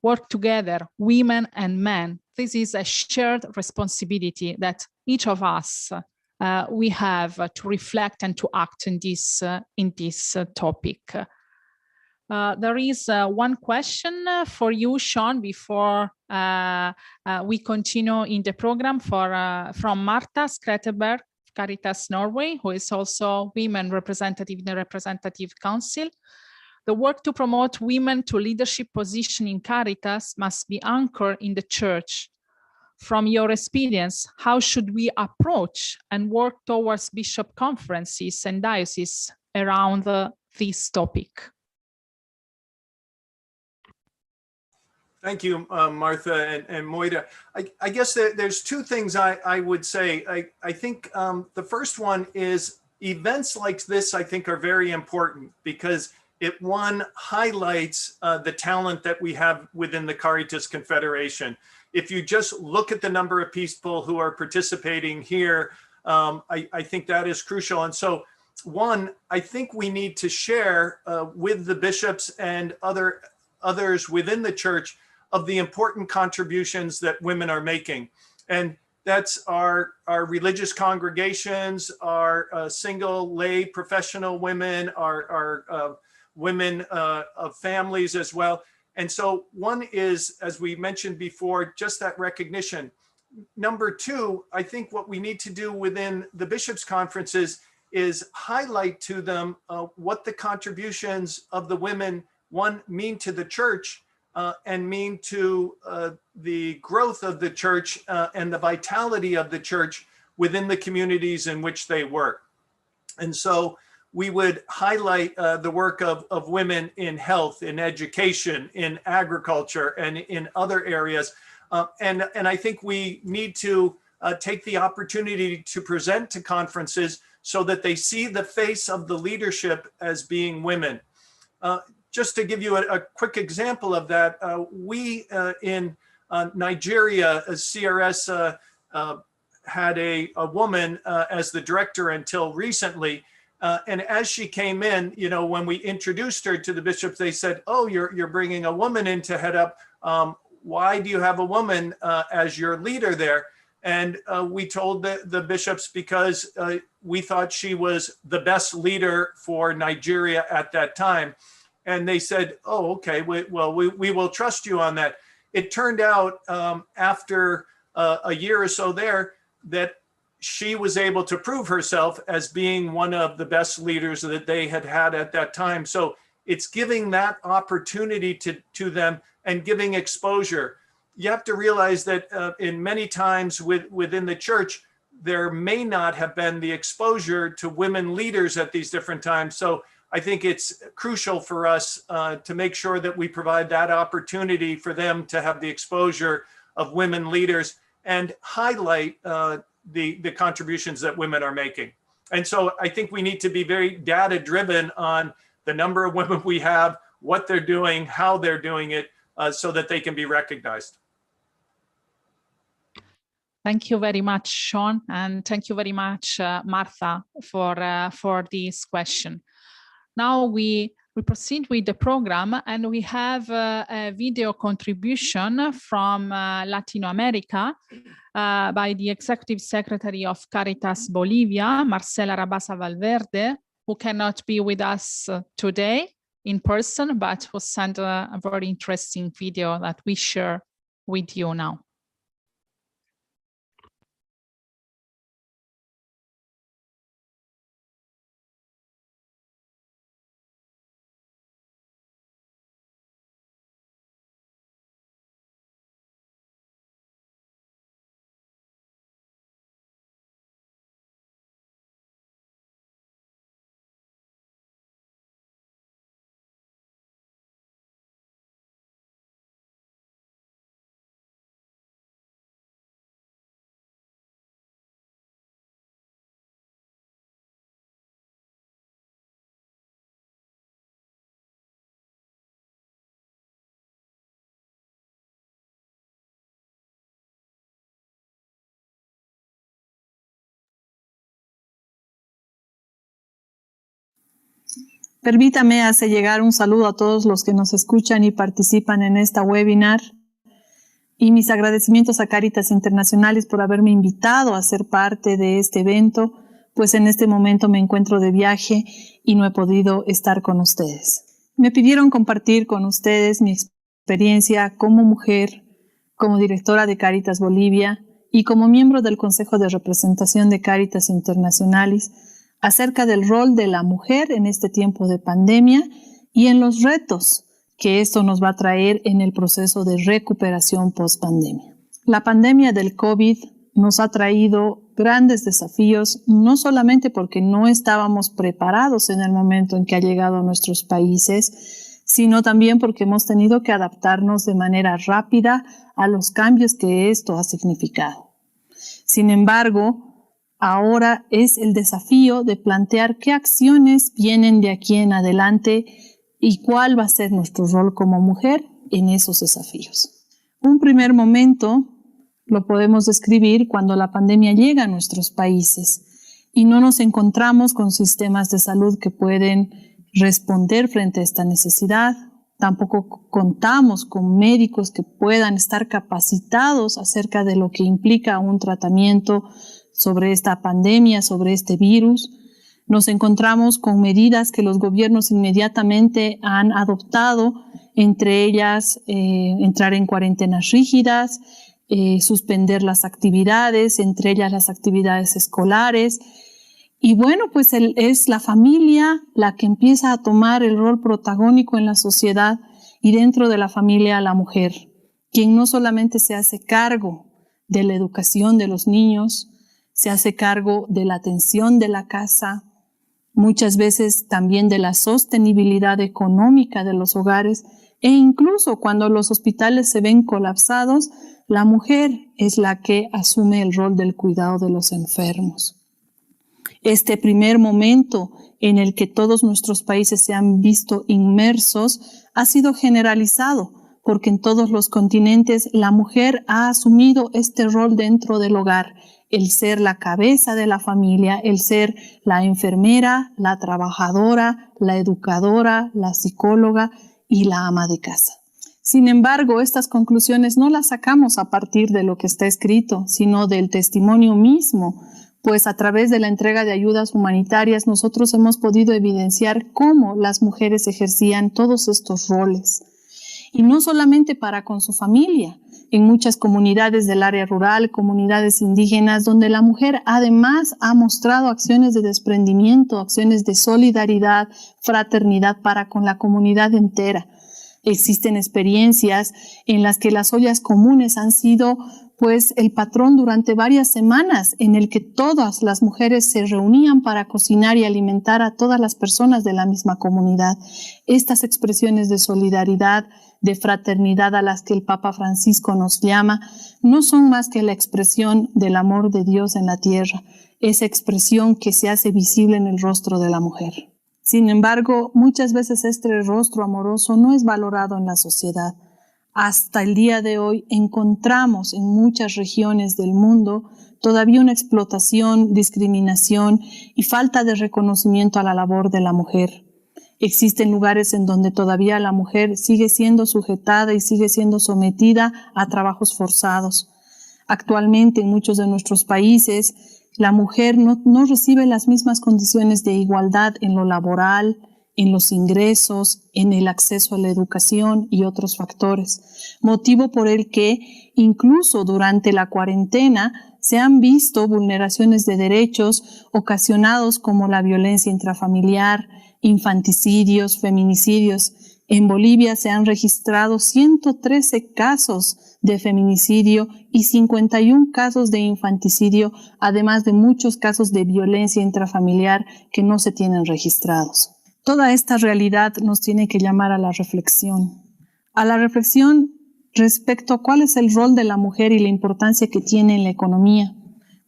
work together, women and men. This is a shared responsibility that each of us we have to reflect and to act in this topic. There is one question for you, Sean, before we continue in the program from Marta Skretteberg, Caritas Norway, who is also women representative in the Representative Council. The work to promote women to leadership position in Caritas must be anchored in the church. From your experience, how should we approach and work towards bishop conferences and dioceses around this topic? Thank you, Martha and Moira. I guess there's two things I would say. I think the first one is events like this, I think, are very important because it, one, highlights the talent that we have within the Caritas Confederation. If you just look at the number of people who are participating here, I think that is crucial. And so, one, I think we need to share with the bishops and others within the church of the important contributions that women are making. And That's our religious congregations, our single lay professional women, our women of families as well. And so one is, as we mentioned before, just that recognition. Number two, I think what we need to do within the bishops' conferences is highlight to them what the contributions of the women, one, mean to the church and mean to the growth of the church and the vitality of the church within the communities in which they work. And so we would highlight the work of women in health, in education, in agriculture, and in other areas. And I think we need to take the opportunity to present to conferences so that they see the face of the leadership as being women. Just to give you a quick example of that, we in Nigeria, CRS had a woman as the director until recently. And as she came in, you know, when we introduced her to the bishops, they said, "Oh, you're bringing a woman in to head up. Why do you have a woman as your leader there?" And we told the bishops because we thought she was the best leader for Nigeria at that time. And they said, "Oh, okay, we will trust you on that." It turned out after a year or so there that she was able to prove herself as being one of the best leaders that they had had at that time. So it's giving that opportunity to them and giving exposure. You have to realize that in many times within the church, there may not have been the exposure to women leaders at these different times. So I think it's crucial for us to make sure that we provide that opportunity for them to have the exposure of women leaders and highlight the contributions that women are making. And so I think we need to be very data driven on the number of women we have, what they're doing, how they're doing it, so that they can be recognized. Thank you very much, Sean, and thank you very much, Martha, for this question. Now we proceed with the program, and we have a video contribution from Latin America by the Executive Secretary of Caritas Bolivia, Marcela Rabasa Valverde, who cannot be with us today in person, but who sent a very interesting video that we share with you now. Permítame hacer llegar un saludo a todos los que nos escuchan y participan en esta webinar y mis agradecimientos a Caritas Internationalis por haberme invitado a ser parte de este evento, pues en este momento me encuentro de viaje y no he podido estar con ustedes. Me pidieron compartir con ustedes mi experiencia como mujer, como directora de Caritas Bolivia y como miembro del Consejo de Representación de Caritas Internationalis acerca del rol de la mujer en este tiempo de pandemia y en los retos que esto nos va a traer en el proceso de recuperación post-pandemia. La pandemia del COVID nos ha traído grandes desafíos, no solamente porque no estábamos preparados en el momento en que ha llegado a nuestros países, sino también porque hemos tenido que adaptarnos de manera rápida a los cambios que esto ha significado. Sin embargo, ahora es el desafío de plantear qué acciones vienen de aquí en adelante y cuál va a ser nuestro rol como mujer en esos desafíos. Un primer momento lo podemos describir cuando la pandemia llega a nuestros países y no nos encontramos con sistemas de salud que pueden responder frente a esta necesidad, tampoco contamos con médicos que puedan estar capacitados acerca de lo que implica un tratamiento sobre esta pandemia, sobre este virus. Nos encontramos con medidas que los gobiernos inmediatamente han adoptado, entre ellas entrar en cuarentenas rígidas, suspender las actividades, entre ellas las actividades escolares. Y bueno, pues es la familia la que empieza a tomar el rol protagónico en la sociedad y dentro de la familia la mujer, quien no solamente se hace cargo de la educación de los niños, se hace cargo de la atención de la casa, muchas veces también de la sostenibilidad económica de los hogares e incluso cuando los hospitales se ven colapsados, la mujer es la que asume el rol del cuidado de los enfermos. Este primer momento en el que todos nuestros países se han visto inmersos ha sido generalizado porque en todos los continentes la mujer ha asumido este rol dentro del hogar, el ser la cabeza de la familia, el ser la enfermera, la trabajadora, la educadora, la psicóloga y la ama de casa. Sin embargo, estas conclusiones no las sacamos a partir de lo que está escrito, sino del testimonio mismo, pues a través de la entrega de ayudas humanitarias nosotros hemos podido evidenciar cómo las mujeres ejercían todos estos roles. Y no solamente para con su familia, en muchas comunidades del área rural, comunidades indígenas, donde la mujer además ha mostrado acciones de desprendimiento, acciones de solidaridad, fraternidad para con la comunidad entera. Existen experiencias en las que las ollas comunes han sido pues el patrón durante varias semanas en el que todas las mujeres se reunían para cocinar y alimentar a todas las personas de la misma comunidad. Estas expresiones de solidaridad, de fraternidad a las que el Papa Francisco nos llama, no son más que la expresión del amor de Dios en la tierra, esa expresión que se hace visible en el rostro de la mujer. Sin embargo, muchas veces este rostro amoroso no es valorado en la sociedad. Hasta el día de hoy encontramos en muchas regiones del mundo todavía una explotación, discriminación y falta de reconocimiento a la labor de la mujer. Existen lugares en donde todavía la mujer sigue siendo sujetada y sigue siendo sometida a trabajos forzados. Actualmente en muchos de nuestros países la mujer no recibe las mismas condiciones de igualdad en lo laboral, en los ingresos, en el acceso a la educación y otros factores, motivo por el que incluso durante la cuarentena se han visto vulneraciones de derechos ocasionados como la violencia intrafamiliar, infanticidios, feminicidios. En Bolivia se han registrado 113 casos de feminicidio y 51 casos de infanticidio, además de muchos casos de violencia intrafamiliar que no se tienen registrados. Toda esta realidad nos tiene que llamar a la reflexión respecto a cuál es el rol de la mujer y la importancia que tiene en la economía.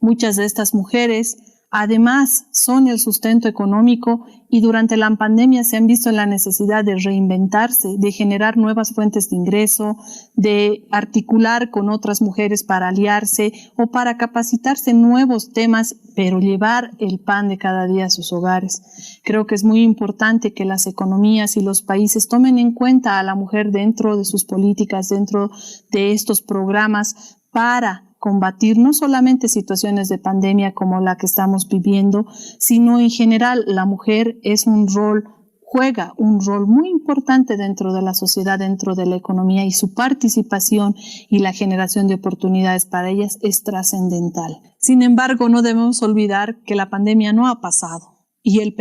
Muchas de estas mujeres además son el sustento económico y durante la pandemia se han visto en la necesidad de reinventarse, de generar nuevas fuentes de ingreso, de articular con otras mujeres para aliarse o para capacitarse en nuevos temas, pero llevar el pan de cada día a sus hogares. Creo que es muy importante que las economías y los países tomen en cuenta a la mujer dentro de sus políticas, dentro de estos programas para combatir no solamente situaciones de pandemia como la que estamos viviendo, sino en general la mujer juega un rol muy importante dentro de la sociedad, dentro de la economía, y su participación y la generación de oportunidades para ellas es trascendental. Sin embargo, no debemos olvidar que la pandemia no ha pasado. Y el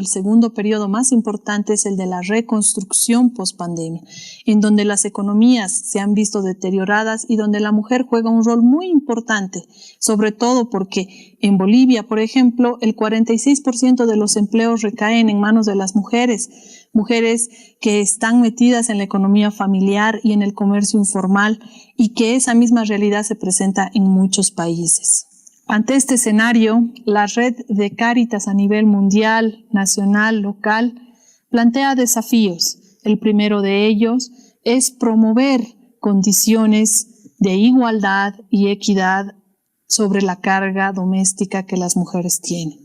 segundo periodo más importante es el de la reconstrucción post-pandemia, en donde las economías se han visto deterioradas y donde la mujer juega un rol muy importante, sobre todo porque en Bolivia, por ejemplo, el 46% de los empleos recaen en manos de las mujeres que están metidas en la economía familiar y en el comercio informal, y que esa misma realidad se presenta en muchos países. Ante este escenario, la red de Caritas a nivel mundial, nacional, local, plantea desafíos. El primero de ellos es promover condiciones de igualdad y equidad sobre la carga doméstica que las mujeres tienen.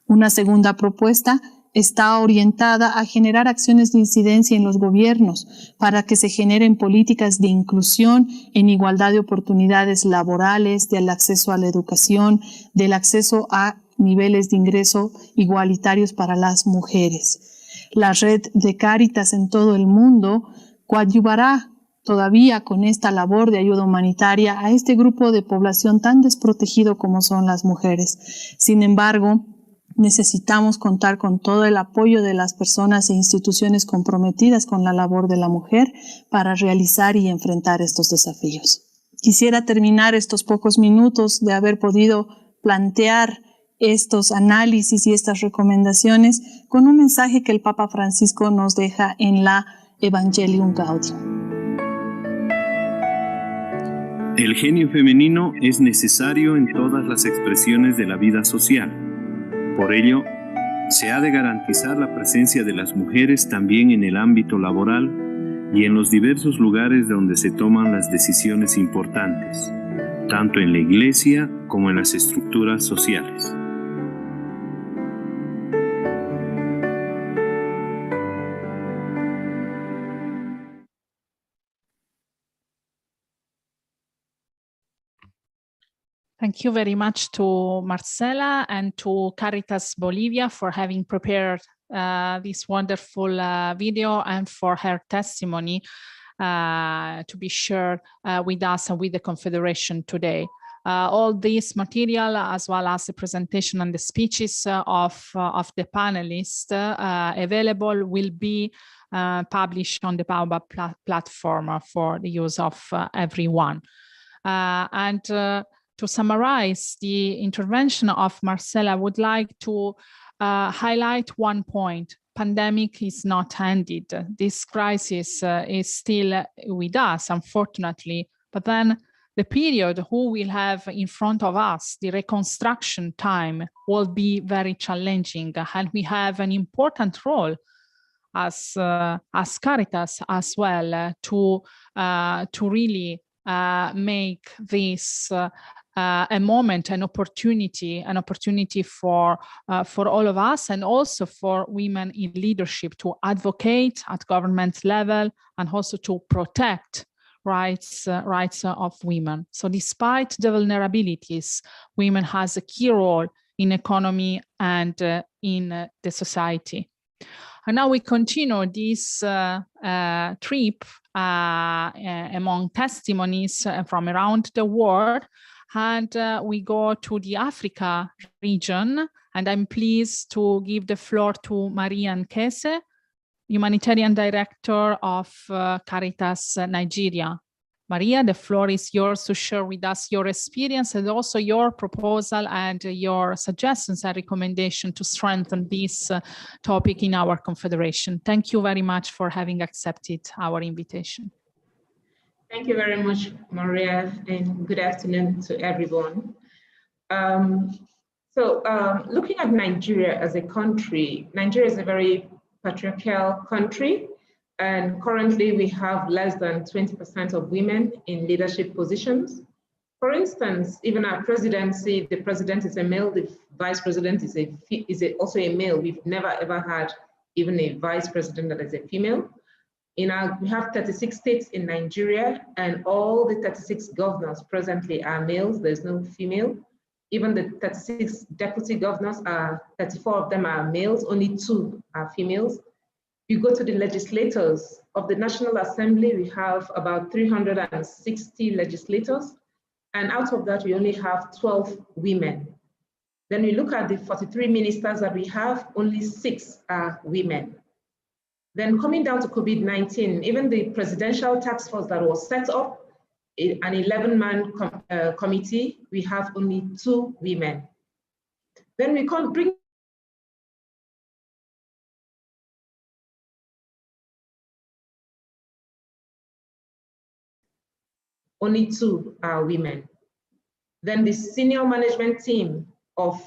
Una segunda propuesta está orientada a generar acciones de incidencia en los gobiernos para que se generen políticas de inclusión en igualdad de oportunidades laborales, del acceso a la educación, del acceso a niveles de ingreso igualitarios para las mujeres. La red de Caritas en todo el mundo coadyuvará todavía con esta labor de ayuda humanitaria a este grupo de población tan desprotegido como son las mujeres. Sin embargo, necesitamos contar con todo el apoyo de las personas e instituciones comprometidas con la labor de la mujer para realizar y enfrentar estos desafíos. Quisiera terminar estos pocos minutos de haber podido plantear estos análisis y estas recomendaciones con un mensaje que el Papa Francisco nos deja en la Evangelium Gaudium. El genio femenino es necesario en todas las expresiones de la vida social. Por ello, se ha de garantizar la presencia de las mujeres también en el ámbito laboral y en los diversos lugares donde se toman las decisiones importantes, tanto en la Iglesia como en las estructuras sociales. Thank you very much to Marcela and to Caritas Bolivia for having prepared this wonderful video and for her testimony to be shared with us and with the Confederation today. All this material, as well as the presentation and the speeches of the panelists available, will be published on the Baobab platform for the use of everyone. To summarize the intervention of Marcela, I would like to highlight one point. Pandemic is not ended. This crisis is still with us, unfortunately, but then the period who will have in front of us, the reconstruction time, will be very challenging, and we have an important role as Caritas as well to really make this a moment, an opportunity for all of us, and also for women in leadership to advocate at government level and also to protect rights of women. So despite the vulnerabilities, women has a key role in economy and in the society. And now we continue this trip among testimonies from around the world. And we go to the Africa region, and I'm pleased to give the floor to Maria Nkese, Humanitarian Director of Caritas Nigeria. Maria, the floor is yours to share with us your experience and also your proposal and your suggestions and recommendations to strengthen this topic in our Confederation. Thank you very much for having accepted our invitation. Thank you very much, Maria, and good afternoon to everyone. Looking at Nigeria as a country, Nigeria is a very patriarchal country, and currently we have less than 20% of women in leadership positions. For instance, even our presidency, the president is a male, the vice president is also a male. We've never ever had even a vice president that is a female. We have 36 states in Nigeria, and all the 36 governors presently are males. There's no female. Even the 36 deputy governors 34 of them are males, only 2 are females. You go to the legislators of the National Assembly, we have about 360 legislators, and out of that, we only have 12 women. Then we look at the 43 ministers that we have, only 6 are women. Then coming down to COVID-19, even the presidential task force that was set up, an 11-man committee, we have only 2 women. Then we can't bring only 2 are women. Then the senior management team of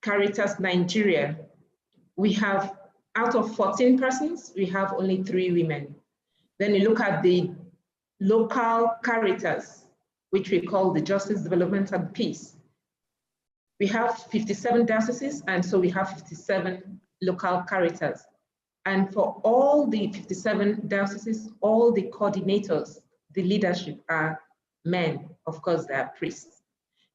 Caritas Nigeria, we have out of 14 persons, we have only 3 women. Then you look at the local Caritas, which we call the Justice, Development, and Peace. We have 57 dioceses, and so we have 57 local Caritas. And for all the 57 dioceses, all the coordinators, the leadership are men. Of course, they are priests.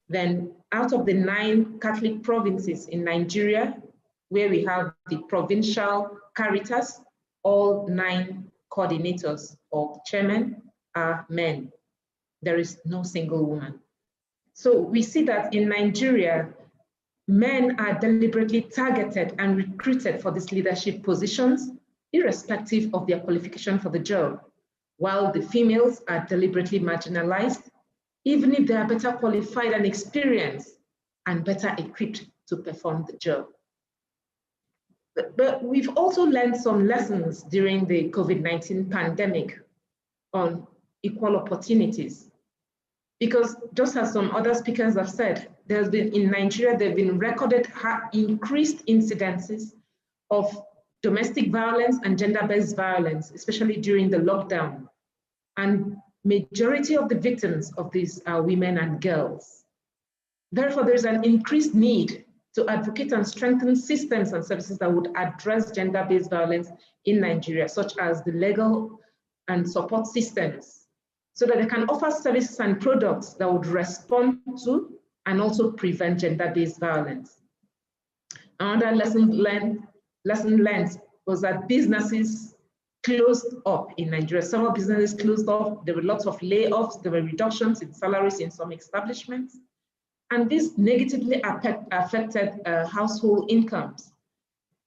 Then out of the 9 Catholic provinces in Nigeria, where we have the provincial Caritas, all 9 coordinators or chairmen are men. There is no single woman. So we see that in Nigeria, men are deliberately targeted and recruited for these leadership positions, irrespective of their qualification for the job, while the females are deliberately marginalized, even if they are better qualified and experienced and better equipped to perform the job. But we've also learned some lessons during the COVID-19 pandemic on equal opportunities. Because just as some other speakers have said, there's been in Nigeria, there have been recorded increased incidences of domestic violence and gender-based violence, especially during the lockdown. And majority of the victims of these are women and girls. Therefore, there's an increased need to advocate and strengthen systems and services that would address gender-based violence in Nigeria, such as the legal and support systems, so that they can offer services and products that would respond to and also prevent gender-based violence. Another lesson learned was that businesses closed up in Nigeria. Several businesses closed off. There were lots of layoffs. There were reductions in salaries in some establishments. And this negatively affected household incomes.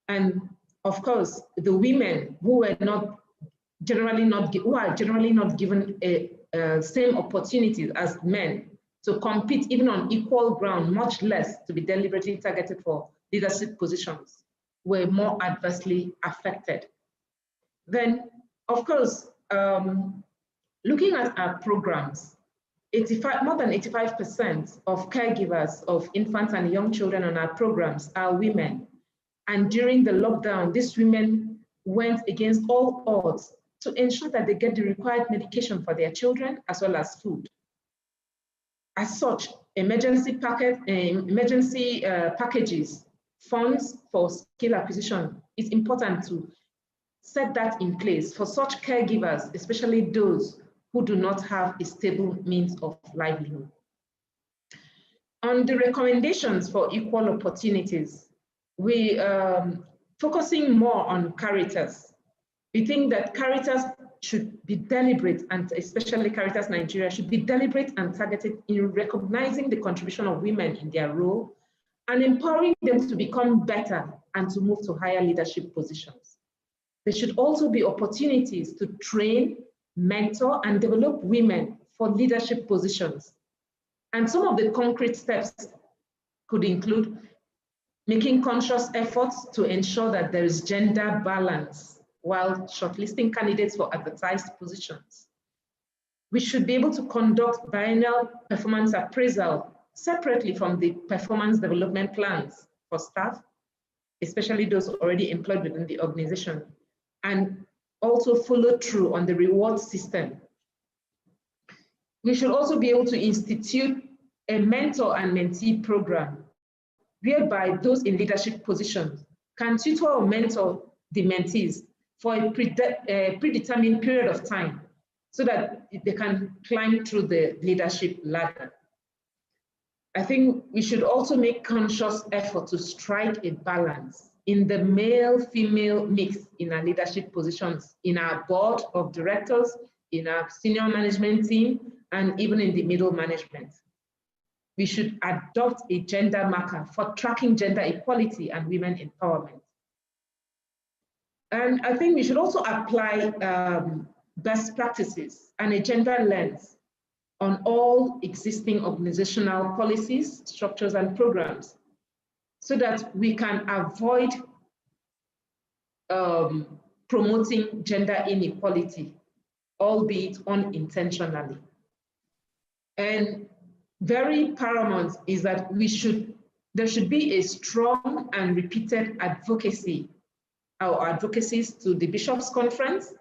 And of course, the women who are generally not given same opportunities as men to compete even on equal ground, much less to be deliberately targeted for leadership positions, were more adversely affected. Then, of course, looking at our programs, more than 85% of caregivers of infants and young children on our programs are women. And during the lockdown, these women went against all odds to ensure that they get the required medication for their children as well as food. As such, emergency packages, funds for skill acquisition, it's important to set that in place for such caregivers, especially those who do not have a stable means of livelihood. On the recommendations for equal opportunities, we focusing more on Caritas. We think that Caritas should be deliberate, and especially Caritas Nigeria should be deliberate and targeted in recognizing the contribution of women in their role and empowering them to become better and to move to higher leadership positions. There should also be opportunities to train, mentor, and develop women for leadership positions. And some of the concrete steps could include making conscious efforts to ensure that there is gender balance while shortlisting candidates for advertised positions. We should be able to conduct biennial performance appraisal separately from the performance development plans for staff, especially those already employed within the organization, and also follow through on the reward system. We should also be able to institute a mentor and mentee program whereby those in leadership positions can tutor or mentor the mentees for a predetermined period of time so that they can climb through the leadership ladder. I think we should also make conscious effort to strike a balance in the male-female mix in our leadership positions, in our board of directors, in our senior management team, and even in the middle management. We should adopt a gender marker for tracking gender equality and women empowerment. And I think we should also apply best practices and a gender lens on all existing organizational policies, structures, and programs, so that we can avoid promoting gender inequality, albeit unintentionally. And very paramount is that there should be a strong and repeated advocacy, our advocacies to the Bishops' Conference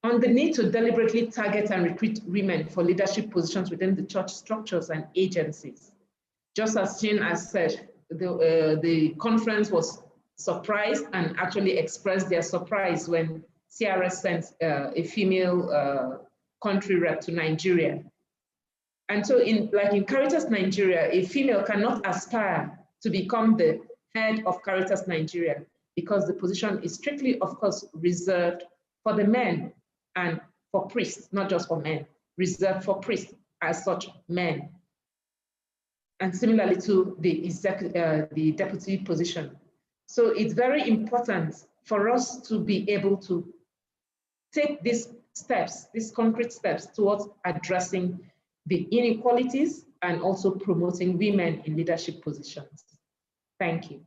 on the need to deliberately target and recruit women for leadership positions within the church structures and agencies. Just as Jane has said, the conference was surprised and actually expressed their surprise when CRS sent a female country rep to Nigeria. And so in Caritas Nigeria, a female cannot aspire to become the head of Caritas Nigeria because the position is strictly, of course, reserved for the men and for priests, not just for men, reserved for priests as such men. And similarly to the deputy position. So it's very important for us to be able to take these steps, these concrete steps towards addressing the inequalities and also promoting women in leadership positions. Thank you.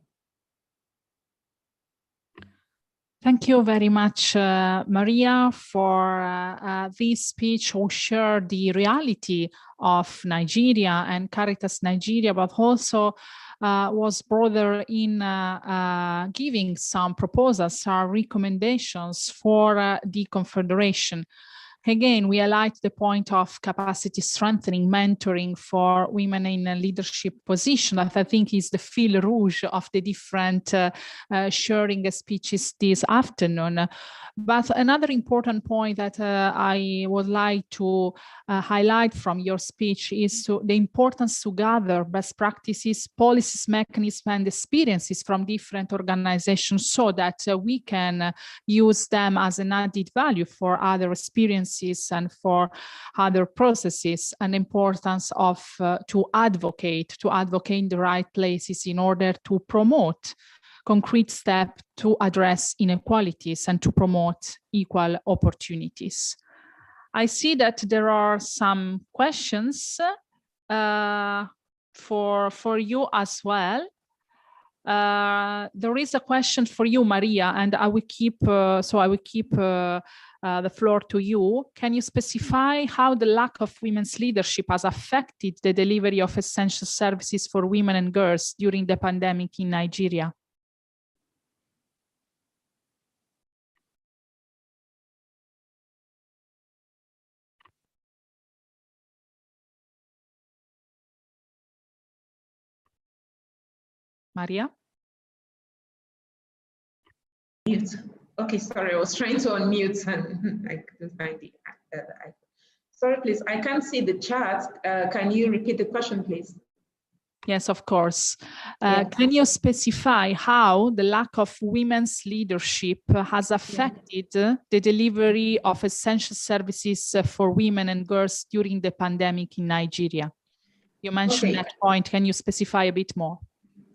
Thank you very much, Maria, for this speech who shared the reality of Nigeria and Caritas Nigeria, but also was broader in giving some proposals, some recommendations for the Confederation. Again, we highlight the point of capacity strengthening, mentoring for women in a leadership position that I think is the fil rouge of the different sharing speeches this afternoon. But another important point that I would like to highlight from your speech is the importance to gather best practices, policies, mechanisms, and experiences from different organizations so that we can use them as an added value for other experiences and for other processes, and importance of to advocate in the right places in order to promote concrete steps to address inequalities and to promote equal opportunities. I see that there are some questions for you as well. There is a question for you, Maria, and I will keep the floor to you. Can you specify how the lack of women's leadership has affected the delivery of essential services for women and girls during the pandemic in Nigeria? Maria? Mute. Okay, sorry, I was trying to unmute and I couldn't find the icon. Sorry, please, I can't see the chat. Can you repeat the question, please? Yes, of course. Can you specify how the lack of women's leadership has affected the delivery of essential services for women and girls during the pandemic in Nigeria? You mentioned that point. Can you specify a bit more?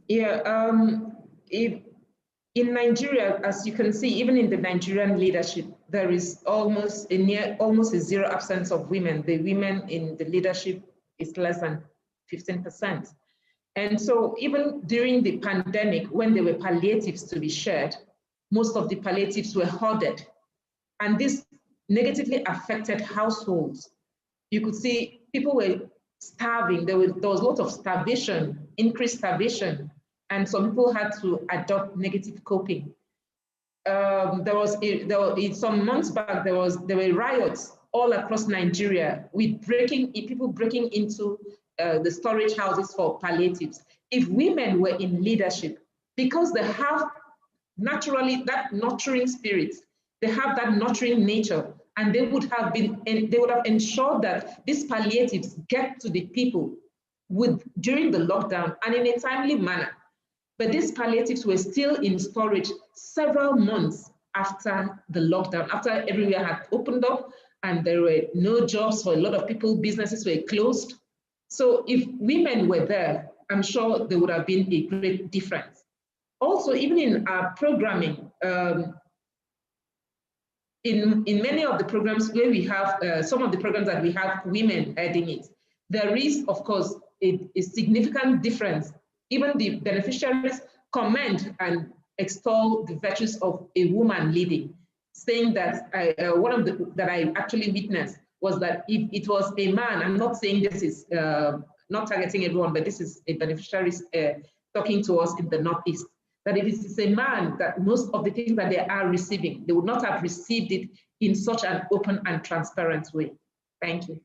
Yeah, in Nigeria, as you can see, even in the Nigerian leadership, there is almost a zero absence of women. The women in the leadership is less than 15%. And so even during the pandemic, when there were palliatives to be shared, most of the palliatives were hoarded. And this negatively affected households. You could see people were starving. There was a lot of starvation, increased starvation, and some people had to adopt negative coping. Some months back, there were riots all across Nigeria with people breaking into the storage houses for palliatives. If women were in leadership, because they have naturally that nurturing spirit, they have that nurturing nature, and they would have ensured that these palliatives get to the people during the lockdown and in a timely manner. But these palliatives were still in storage several months after the lockdown, after everywhere had opened up and there were no jobs for a lot of people, businesses were closed. So if women were there, I'm sure there would have been a great difference. Also, even in our programming, in many of the programs where we have, some of the programs that we have women heading it, there is, of course, a significant difference. Even the beneficiaries comment and extol the virtues of a woman leading, saying that one of that I actually witnessed was that if it was a man, I'm not saying this is not targeting everyone, but this is a beneficiary talking to us in the Northeast, that if it is a man, that most of the things that they are receiving, they would not have received it in such an open and transparent way. Thank you.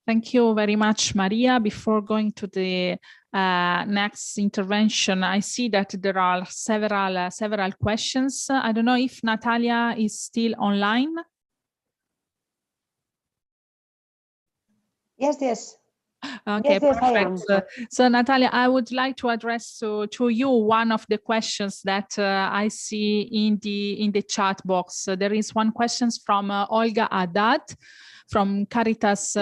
Thank you very much, Maria. Before going to the next intervention, I see that there are several questions. I don't know if Natalia is still online. Yes. Okay, yes, perfect. I am. So Natalia, I would like to address to you one of the questions that I see in the chat box. There is one question from Olga Haddad from Caritas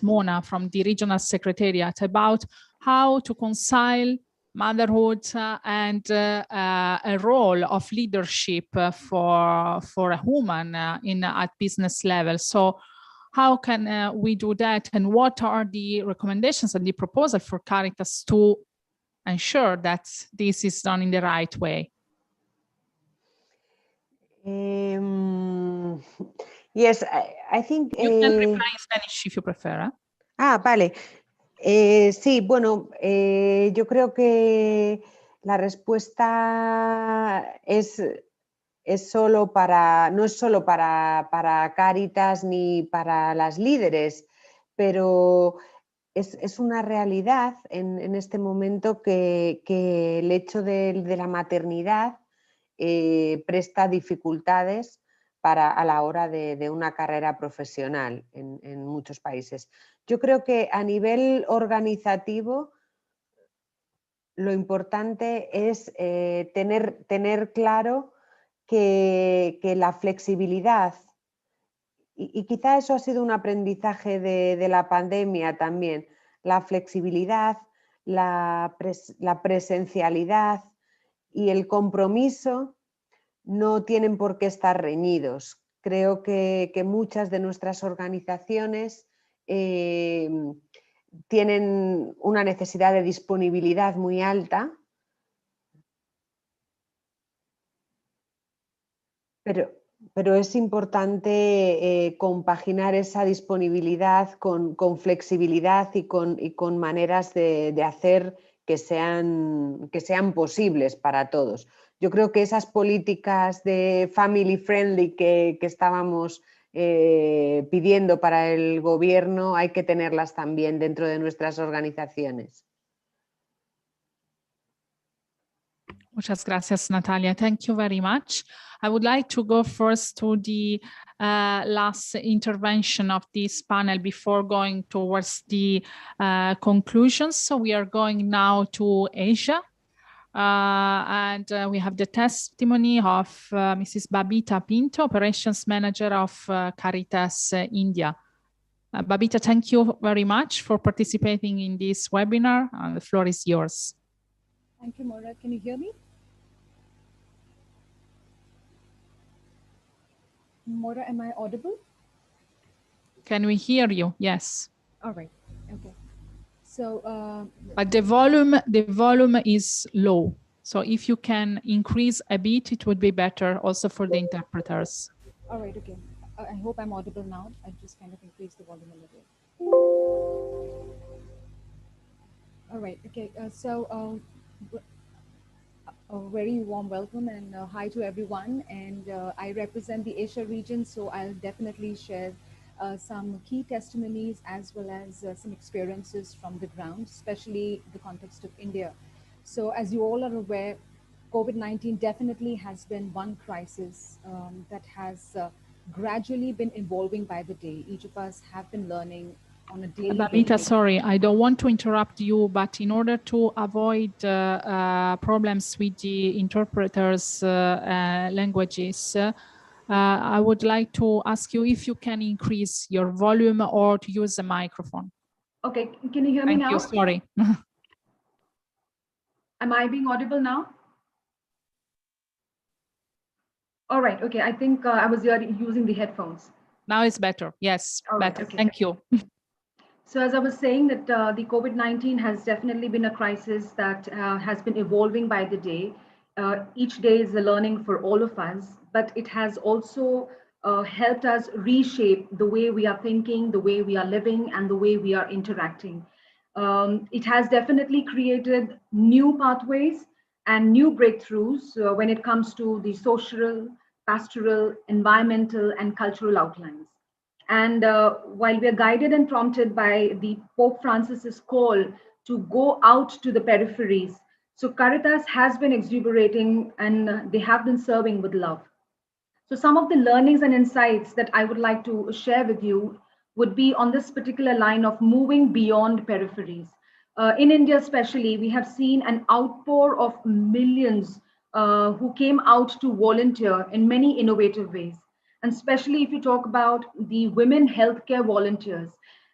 Mona, from the regional secretariat, about how to reconcile motherhood and a role of leadership for a woman at business level. So how can we do that, and what are the recommendations and the proposal for Caritas to ensure that this is done in the right way? Yes, I think... You can reply in Spanish if you prefer. Vale. Sí, bueno, yo creo que la respuesta no es solo para Caritas ni para las líderes, pero es una realidad en este momento que el hecho de la maternidad presta dificultades a la hora de una carrera profesional en muchos países. Yo creo que a nivel organizativo lo importante es tener claro que la flexibilidad, y quizá eso ha sido un aprendizaje de la pandemia también, la flexibilidad, la presencialidad y el compromiso no tienen por qué estar reñidos. Creo que muchas de nuestras organizaciones tienen una necesidad de disponibilidad muy alta, pero es importante compaginar esa disponibilidad con flexibilidad y con maneras de hacer que sean posibles para todos. Yo creo que esas políticas de family friendly que estábamos pidiendo para el gobierno hay que tenerlas también dentro de nuestras organizaciones. Muchas gracias, Natalia. Thank you very much. I would like to go first to the last intervention of this panel before going towards the conclusions. So we are going now to Asia. And we have the testimony of Mrs. Babita Pinto, Operations Manager of Caritas India. Babita, thank you very much for participating in this webinar. The floor is yours. Thank you, Maura. Can you hear me? Maura, am I audible? Can we hear you? Yes. All right. Okay. So, but the volume is low. So if you can increase a bit, it would be better also for the interpreters. All right. Okay. I hope I'm audible now. I just kind of increased the volume a little. All right. Okay. A very warm welcome and hi to everyone. And I represent the Asia region, so I'll definitely share some key testimonies as well as some experiences from the ground, especially the context of India. So as you all are aware, COVID-19 definitely has been one crisis that has gradually been evolving by the day. Each of us have been learning on a daily basis. Babita, sorry, I don't want to interrupt you, but in order to avoid problems with the interpreters' languages, I would like to ask you if you can increase your volume or to use the microphone. Okay, can you hear me now? Thank you, sorry. Am I being audible now? All right, okay, I think I was using the headphones. Now it's better, yes, all better, right, okay. Thank you. So as I was saying that the COVID-19 has definitely been a crisis that has been evolving by the day. Each day is a learning for all of us, but it has also helped us reshape the way we are thinking, the way we are living, and the way we are interacting. It has definitely created new pathways and new breakthroughs when it comes to the social, pastoral, environmental, and cultural outlines. And while we are guided and prompted by the Pope Francis's call to go out to the peripheries, so Caritas has been exuberating and they have been serving with love. So some of the learnings and insights that I would like to share with you would be on this particular line of moving beyond peripheries. In India especially, we have seen an outpour of millions who came out to volunteer in many innovative ways. And especially if you talk about the women healthcare volunteers,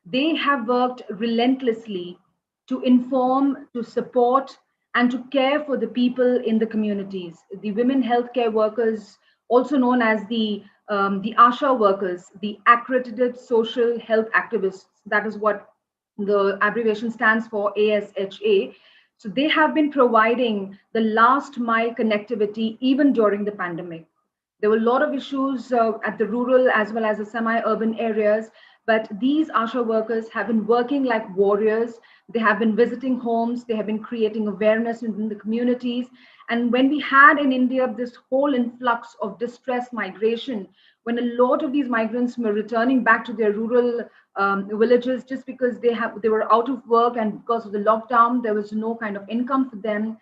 they have worked relentlessly to inform, to support, and to care for the people in the communities. The women healthcare workers, also known as the ASHA workers, the accredited social health activists, that is what the abbreviation stands for, ASHA. So they have been providing the last mile connectivity even during the pandemic. There were a lot of issues at the rural as well as the semi-urban areas, but these ASHA workers have been working like warriors. They have been visiting homes. They have been creating awareness in the communities. And when we had in India this whole influx of distress migration, when a lot of these migrants were returning back to their rural villages just because they were out of work, and because of the lockdown, there was no kind of income for them.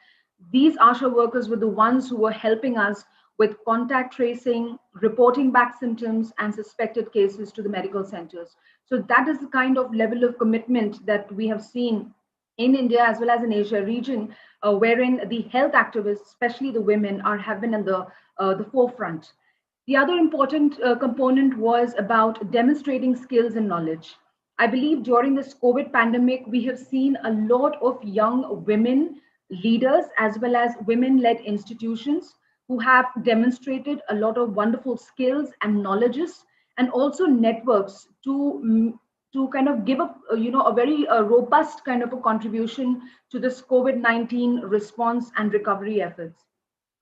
These ASHA workers were the ones who were helping us with contact tracing, reporting back symptoms and suspected cases to the medical centers. So that is the kind of level of commitment that we have seen in India as well as in Asia region, wherein the health activists, especially the women, have been in the forefront. The other important component was about demonstrating skills and knowledge. I believe during this COVID pandemic, we have seen a lot of young women leaders as well as women-led institutions who have demonstrated a lot of wonderful skills and knowledges, and also networks to kind of give a very robust kind of a contribution to this COVID-19 response and recovery efforts.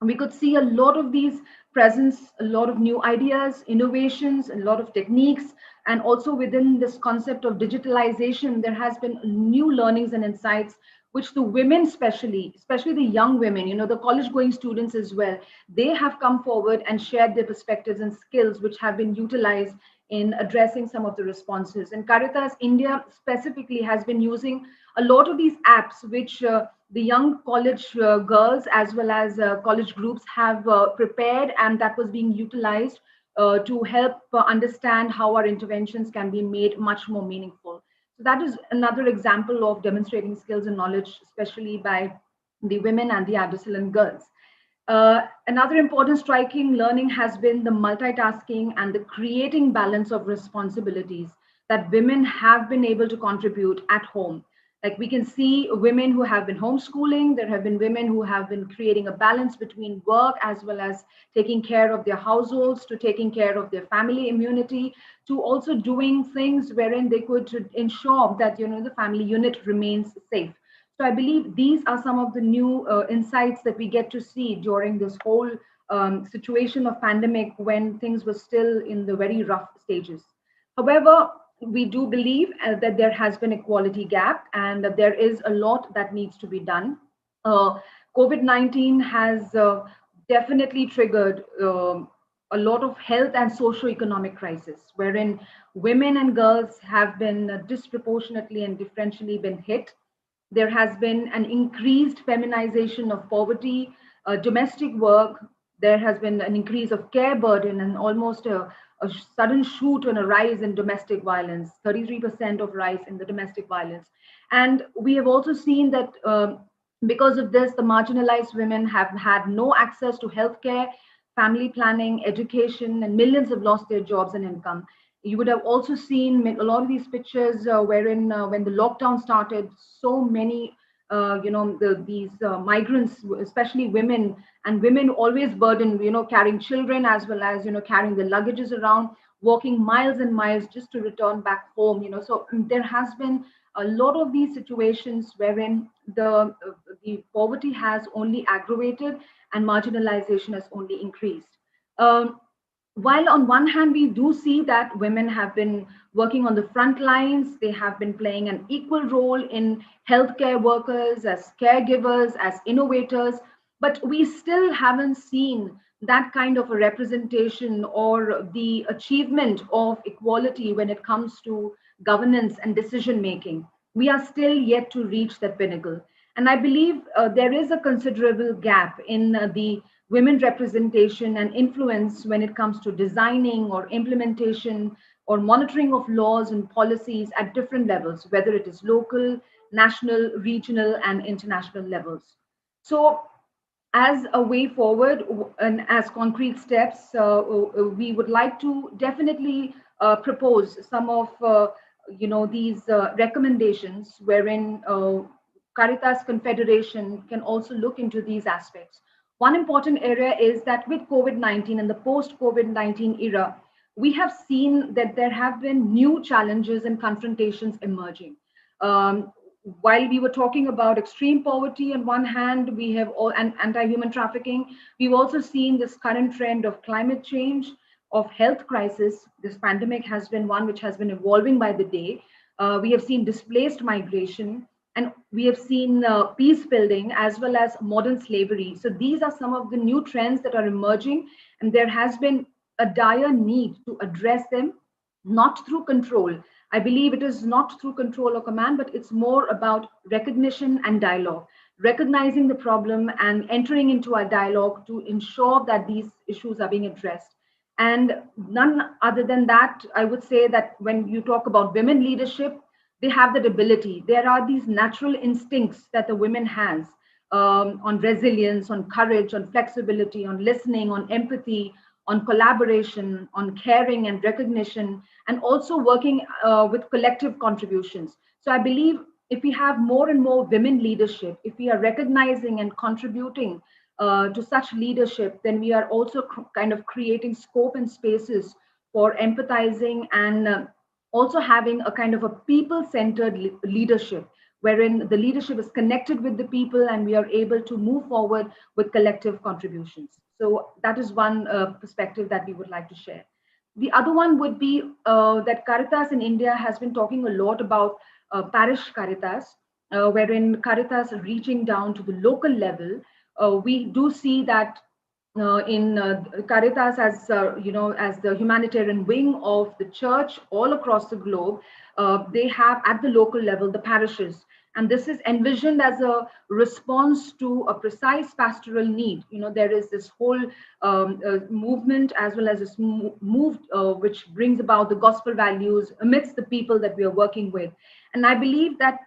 And we could see a lot of these presence, a lot of new ideas, innovations, a lot of techniques, and also within this concept of digitalization, there has been new learnings and insights which the women especially the young women, the college going students as well, they have come forward and shared their perspectives and skills which have been utilized in addressing some of the responses. And Caritas India specifically has been using a lot of these apps which the young college girls as well as college groups have prepared, and that was being utilized to help understand how our interventions can be made much more meaningful. So that is another example of demonstrating skills and knowledge, especially by the women and the adolescent girls. Another important striking learning has been the multitasking and the creating balance of responsibilities that women have been able to contribute at home. Like we can see women who have been homeschooling, there have been women who have been creating a balance between work as well as taking care of their households, to taking care of their family immunity, to also doing things wherein they could ensure that the family unit remains safe. So I believe these are some of the new insights that we get to see during this whole situation of pandemic when things were still in the very rough stages. However, we do believe that there has been a quality gap and that there is a lot that needs to be done. COVID-19 has definitely triggered a lot of health and socio-economic crisis, wherein women and girls have been disproportionately and differentially been hit. There has been an increased feminization of poverty, domestic work. There has been an increase of care burden and almost a sudden shoot and a rise in domestic violence, 33% of rise in the domestic violence. And we have also seen that because of this, the marginalized women have had no access to healthcare, family planning, education, and millions have lost their jobs and income. You would have also seen a lot of these pictures wherein when the lockdown started, so many these migrants, especially women, and women always burdened, carrying children as well as, carrying the luggages around, walking miles and miles just to return back home, So there has been a lot of these situations wherein the poverty has only aggravated and marginalization has only increased. While on one hand, we do see that women have been working on the front lines, they have been playing an equal role in healthcare workers, as caregivers, as innovators, but we still haven't seen that kind of a representation or the achievement of equality when it comes to governance and decision making. We are still yet to reach that pinnacle. And I believe there is a considerable gap in the women representation and influence when it comes to designing or implementation or monitoring of laws and policies at different levels, whether it is local, national, regional, and international levels. So as a way forward and as concrete steps, we would like to definitely propose some of these recommendations wherein Caritas Confederation can also look into these aspects. One important area is that with COVID-19 and the post-COVID-19 era, we have seen that there have been new challenges and confrontations emerging. While we were talking about extreme poverty on one hand, we have and anti-human trafficking, we've also seen this current trend of climate change, of health crisis. This pandemic has been one which has been evolving by the day. We have seen displaced migration, and we have seen peace building as well as modern slavery. So these are some of the new trends that are emerging, and there has been a dire need to address them, not through control. I believe it is not through control or command, but it's more about recognition and dialogue, recognizing the problem and entering into a dialogue to ensure that these issues are being addressed. And none other than that, I would say that when you talk about women leadership, they have that ability. There are these natural instincts that the women has on resilience, on courage, on flexibility, on listening, on empathy, on collaboration, on caring and recognition, and also working with collective contributions. So I believe if we have more and more women leadership, if we are recognizing and contributing to such leadership, then we are also kind of creating scope and spaces for empathizing and also having a kind of a people-centered leadership, wherein the leadership is connected with the people and we are able to move forward with collective contributions. So that is one perspective that we would like to share. The other one would be that Caritas in India has been talking a lot about parish Caritas, wherein Caritas are reaching down to the local level. We do see that in Caritas as as the humanitarian wing of the church all across the globe, they have at the local level the parishes. And this is envisioned as a response to a precise pastoral need. There is this whole movement as well as this move which brings about the gospel values amidst the people that we are working with. And I believe that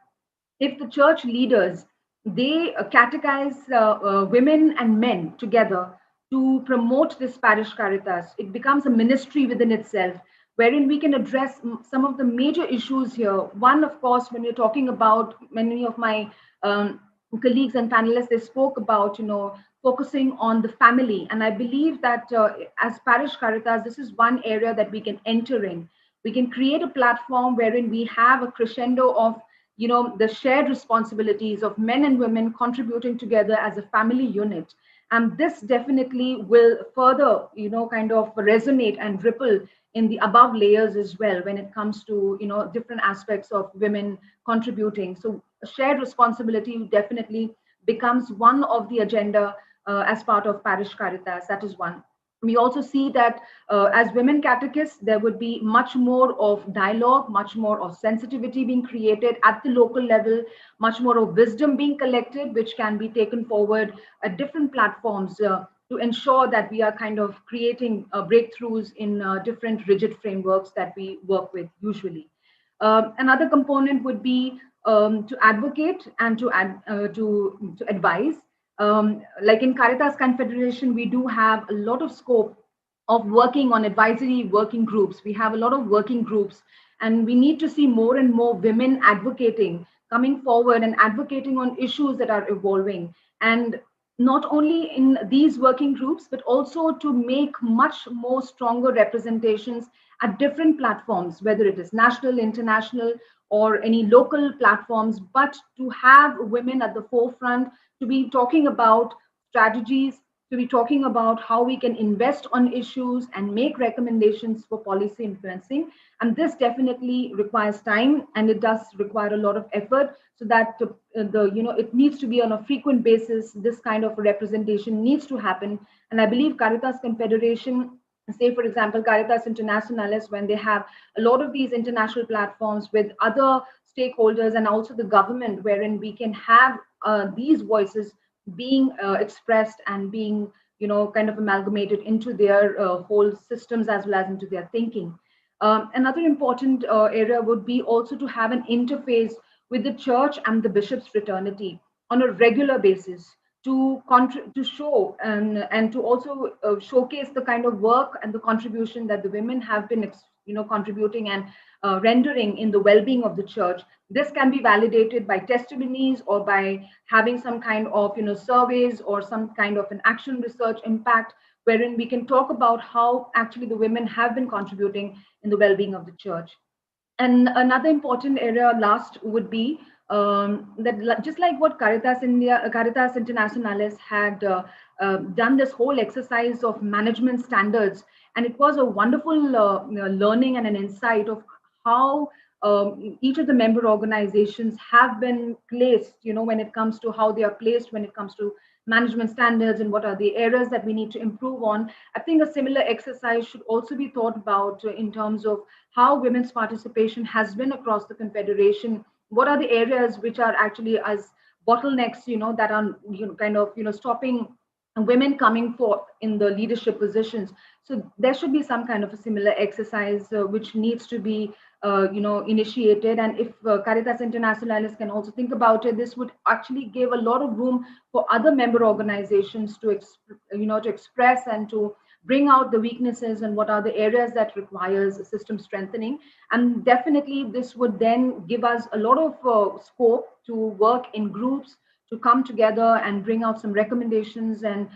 if the church leaders, they catechize women and men together to promote this parish Caritas, it becomes a ministry within itself, wherein we can address some of the major issues here. One, of course, when you're talking about, many of my colleagues and panelists, they spoke about, focusing on the family. And I believe that as parish Caritas, this is one area that we can enter in. We can create a platform wherein we have a crescendo of, the shared responsibilities of men and women contributing together as a family unit. And this definitely will further, kind of resonate and ripple in the above layers as well when it comes to, different aspects of women contributing. So shared responsibility definitely becomes one of the agenda as part of parish Caritas. That is one. We also see that as women catechists, there would be much more of dialogue, much more of sensitivity being created at the local level, much more of wisdom being collected, which can be taken forward at different platforms to ensure that we are kind of creating breakthroughs in different rigid frameworks that we work with usually. Another component would be to advocate and to advise. Like in Caritas Confederation, we do have a lot of scope of working on advisory working groups. We have a lot of working groups, and we need to see more and more women advocating, coming forward and advocating on issues that are evolving. And not only in these working groups, but also to make much more stronger representations at different platforms, whether it is national, international, or any local platforms, but to have women at the forefront, to be talking about strategies, to be talking about how we can invest on issues and make recommendations for policy influencing. And this definitely requires time, and it does require a lot of effort, so that it needs to be on a frequent basis. This kind of representation needs to happen. And I believe Caritas Confederation, say for example, Caritas Internationalis, when they have a lot of these international platforms with other stakeholders and also the government, wherein we can have these voices being expressed and being, kind of amalgamated into their whole systems as well as into their thinking. Another important area would be also to have an interface with the church and the bishop's fraternity on a regular basis, to show and to also showcase the kind of work and the contribution that the women have been contributing and rendering in the well-being of the church. This can be validated by testimonies or by having some kind of surveys or some kind of an action research impact, wherein we can talk about how actually the women have been contributing in the well-being of the church. And another important area last would be that just like what Caritas Internationalis had done this whole exercise of management standards, and it was a wonderful learning and an insight of how each of the member organizations have been placed, when it comes to how they are placed, when it comes to management standards and what are the areas that we need to improve on. I think a similar exercise should also be thought about in terms of how women's participation has been across the Confederation. What are the areas which are actually as bottlenecks, that are, stopping women coming forth in the leadership positions. So there should be some kind of a similar exercise which needs to be, initiated. And if Caritas Internationalis can also think about it, this would actually give a lot of room for other member organizations to, to express and to bring out the weaknesses and what are the areas that requires system strengthening. And definitely this would then give us a lot of scope to work in groups, to come together and bring out some recommendations and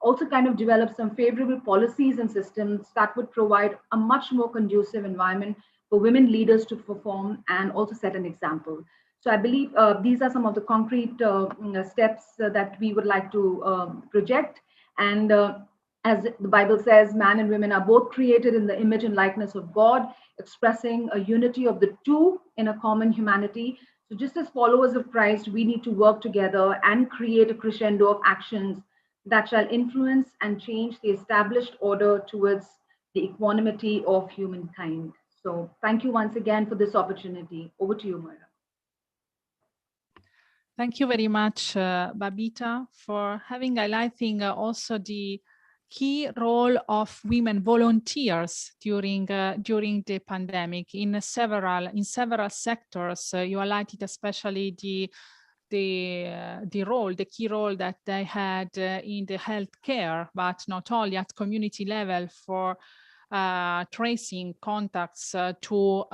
also kind of develop some favorable policies and systems that would provide a much more conducive environment for women leaders to perform and also set an example. So I believe these are some of the concrete steps that we would like to project. And as the Bible says, man and women are both created in the image and likeness of God, expressing a unity of the two in a common humanity. So just as followers of Christ, we need to work together and create a crescendo of actions that shall influence and change the established order towards the equanimity of humankind. So thank you once again for this opportunity. Over to you, Moira. Thank you very much, Babita, for highlighting also the key role of women volunteers during the pandemic in several sectors. You highlighted especially the key role that they had in the healthcare, but not only at community level for tracing contacts to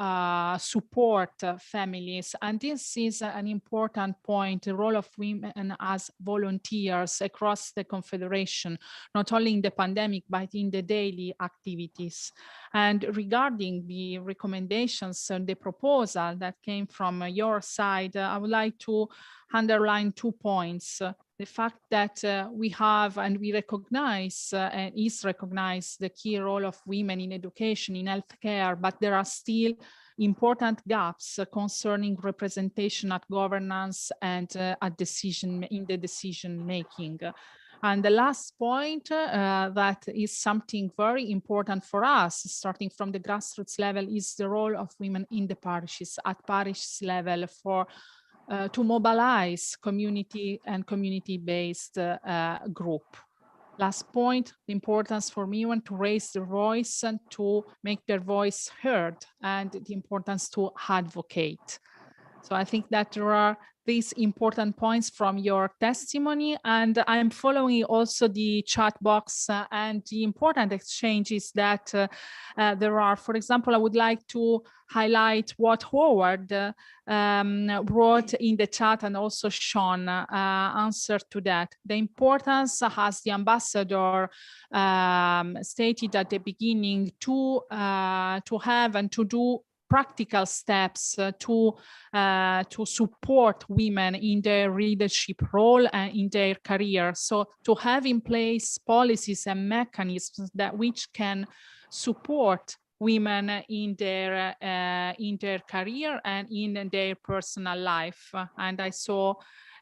support families. And this is an important point, the role of women as volunteers across the Confederation, not only in the pandemic, but in the daily activities. And regarding the recommendations and the proposal that came from your side, I would like to underline 2 points. The fact that we have and we recognize and is recognized the key role of women in education, in healthcare, but there are still important gaps concerning representation at governance and at decision making. And the last point that is something very important for us, starting from the grassroots level, is the role of women in the parishes, at parish level, for to mobilize community and community-based group. Last point, the importance for women to raise their voice and to make their voice heard, and the importance to advocate. So I think that there are these important points from your testimony, and I'm following also the chat box and the important exchanges that there are. For example, I would like to highlight what Howard wrote in the chat, and also Sean answered to that. The importance, as the ambassador stated at the beginning, to have and to do practical steps to support women in their leadership role and in their career. So to have in place policies and mechanisms that which can support women in their career and in their personal life. And I saw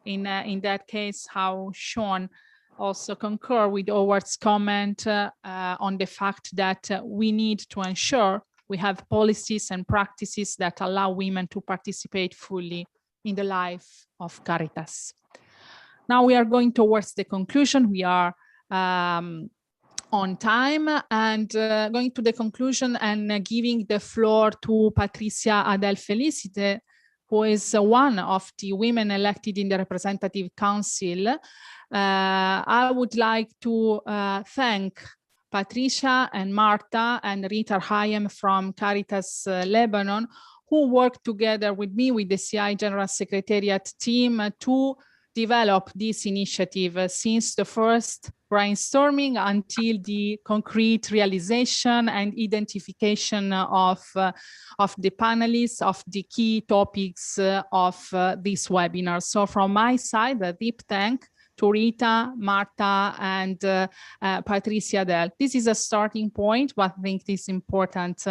in that case how Sean also concur with Howard's comment on the fact that we need to ensure we have policies and practices that allow women to participate fully in the life of Caritas. Now we are going towards the conclusion. We are on time and going to the conclusion and giving the floor to Patricia Adel Felicite, who is one of the women elected in the Representative Council. I would like to thank Patricia and Marta and Rita Hayem from Caritas Lebanon, who worked together with me, with the CI General Secretariat team, to develop this initiative since the first brainstorming until the concrete realization and identification of the panelists, of the key topics of this webinar. So from my side, a deep thank to Rita, Marta, and Patricia Del. This is a starting point, but I think this important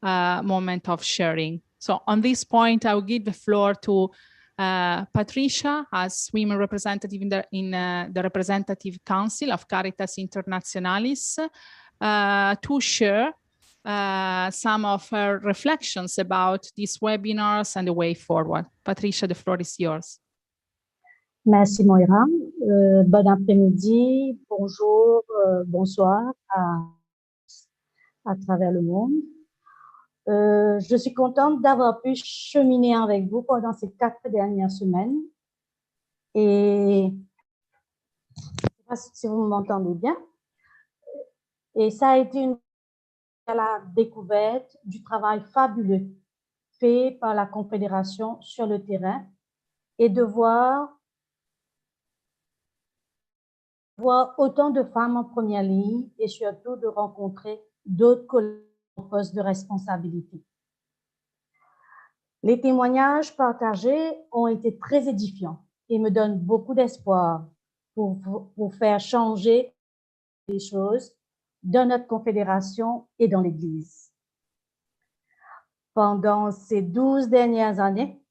moment of sharing. So on this point, I will give the floor to Patricia as women representative in the Representative Council of Caritas Internationalis to share some of her reflections about these webinars and the way forward. Patricia, the floor is yours. Merci Moira. Bon après-midi, bonjour, bonsoir à travers le monde. Je suis contente d'avoir pu cheminer avec vous pendant ces 4 dernières semaines. Et je ne sais pas si vous m'entendez bien. Et ça a été la découverte du travail fabuleux fait par la Confédération sur le terrain et de voir autant de femmes en première ligne et surtout de rencontrer d'autres collègues en poste de responsabilité. Les témoignages partagés ont été très édifiants et me donnent beaucoup d'espoir pour faire changer les choses dans notre confédération et dans l'Église. Pendant ces 12 dernières années,